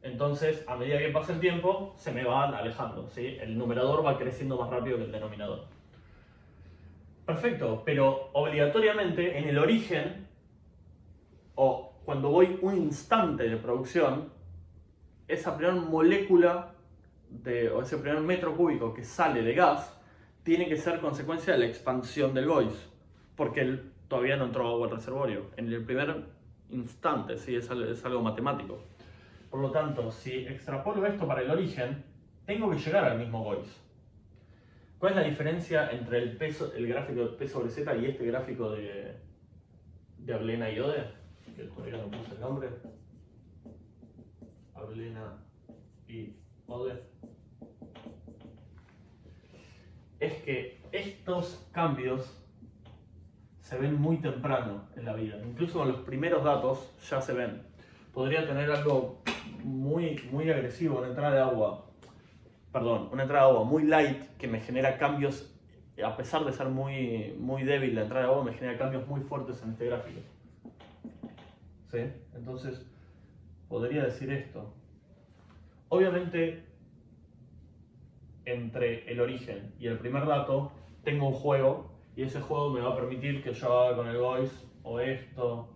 [SPEAKER 1] entonces a medida que pasa el tiempo, se me van alejando, ¿sí? El numerador va creciendo más rápido que el denominador. Perfecto, pero obligatoriamente en el origen, o cuando voy un instante de producción, esa primera molécula o ese primer metro cúbico que sale de gas tiene que ser consecuencia de la expansión del Gois, porque todavía no entró agua al reservorio. En el primer instante, ¿sí? Es algo matemático. Por lo tanto, si extrapolo esto para el origen, tengo que llegar al mismo Gois. ¿Cuál es la diferencia entre el gráfico de P sobre Z y este gráfico de Ablena y Ode? Que todavía no puse el nombre. Ablena y Ode. Es que estos cambios se ven muy temprano en la vida. Incluso con los primeros datos ya se ven. Podría tener algo muy agresivo, una entrada de agua muy light que me genera cambios, a pesar de ser muy débil la entrada de agua, me genera cambios muy fuertes en este gráfico. ¿Sí? Entonces, podría decir esto. Obviamente, entre el origen y el primer dato, tengo un juego, y ese juego me va a permitir que yo haga con el Gois o esto,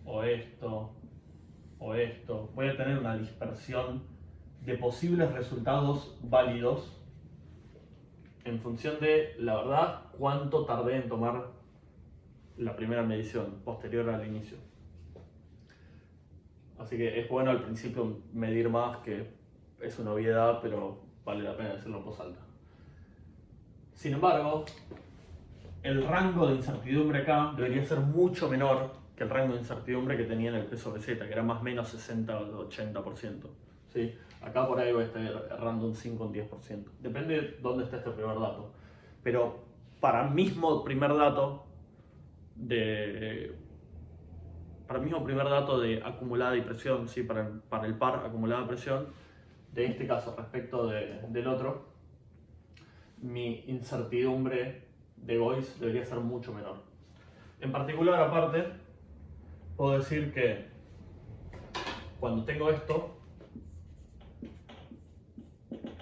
[SPEAKER 1] o esto, o esto. Voy a tener una dispersión de posibles resultados válidos en función de, la verdad, cuánto tardé en tomar la primera medición posterior al inicio. Así que es bueno al principio medir más, que es una obviedad, pero vale la pena decirlo en voz alta. Sin embargo, el rango de incertidumbre acá debería ser mucho menor que el rango de incertidumbre que tenía en el P sobre Z, que era más o menos 60 o 80%. ¿Sí? Acá por ahí voy a estar errando un 5 o un 10%. Depende de dónde está este primer dato. Pero para el mismo primer dato de acumulada y presión, ¿sí? para el par acumulada presión, de este caso respecto del otro, mi incertidumbre de Gois debería ser mucho menor. En particular, aparte, puedo decir que cuando tengo esto,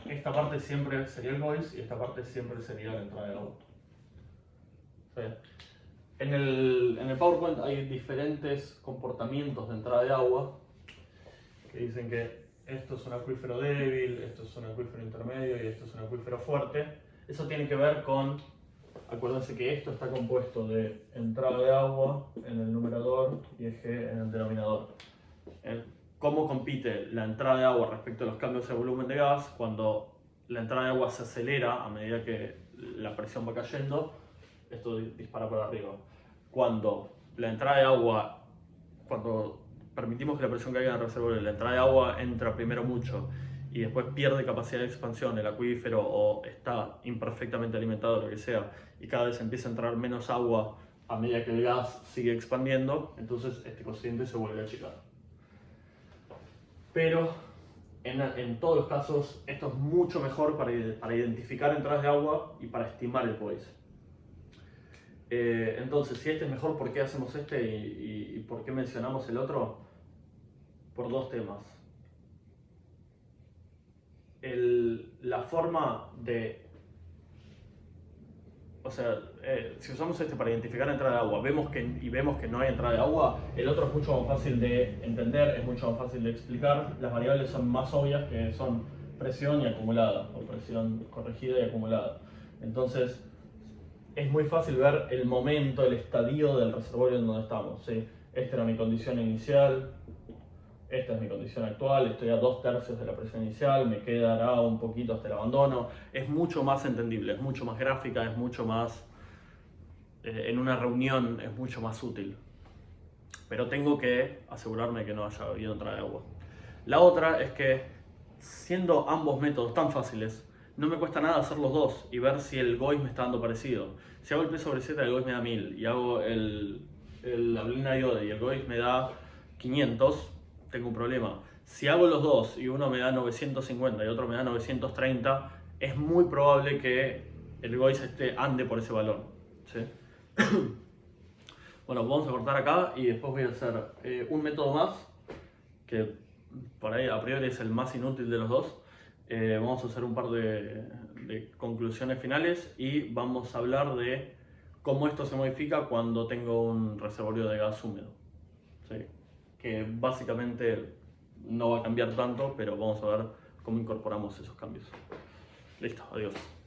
[SPEAKER 1] esta parte siempre sería el Gois y esta parte siempre sería la entrada de agua. ¿Sí? En el PowerPoint hay diferentes comportamientos de entrada de agua que dicen que esto es un acuífero débil, esto es un acuífero intermedio y esto es un acuífero fuerte. Eso tiene que ver con, acuérdense que esto está compuesto de entrada de agua en el numerador y G en el denominador. ¿Cómo compite la entrada de agua respecto a los cambios de volumen de gas? Cuando la entrada de agua se acelera a medida que la presión va cayendo, esto dispara para arriba. Cuando permitimos que la presión caiga en el reservorio, la entrada de agua entra primero mucho y después pierde capacidad de expansión el acuífero o está imperfectamente alimentado, lo que sea, y cada vez empieza a entrar menos agua a medida que el gas sigue expandiendo, entonces este cociente se vuelve a achicar. Pero en todos los casos esto es mucho mejor para identificar entradas de agua y para estimar el Gois. Entonces, si este es mejor, ¿por qué hacemos este y por qué mencionamos el otro? Por dos temas. La forma de... O sea, si usamos este para identificar la entrada de agua, vemos que no hay entrada de agua, el otro es mucho más fácil de entender, es mucho más fácil de explicar. Las variables son más obvias, que son presión y acumulada, o presión corregida y acumulada. Entonces, es muy fácil ver el momento, el estadio del reservorio en donde estamos. ¿Sí? Esta era mi condición inicial, esta es mi condición actual, estoy a 2/3 de la presión inicial, me quedará un poquito hasta el abandono. Es mucho más entendible, es mucho más gráfica, es mucho más... en una reunión es mucho más útil. Pero tengo que asegurarme que no haya habido entrada de agua. La otra es que, siendo ambos métodos tan fáciles, no me cuesta nada hacer los dos y ver si el Gois me está dando parecido. Si hago el P sobre Z, el Gois me da 1000, y hago el Ablena y Ode y el Gois me da 500, tengo un problema. Si hago los dos y uno me da 950 y otro me da 930, es muy probable que el Gois ande por ese valor. ¿sí? Bueno, vamos a cortar acá y después voy a hacer un método más, que por ahí a priori es el más inútil de los dos. Vamos a hacer un par de conclusiones finales y vamos a hablar de cómo esto se modifica cuando tengo un reservorio de gas húmedo, ¿sí? Que básicamente no va a cambiar tanto, pero vamos a ver cómo incorporamos esos cambios. Listo, adiós.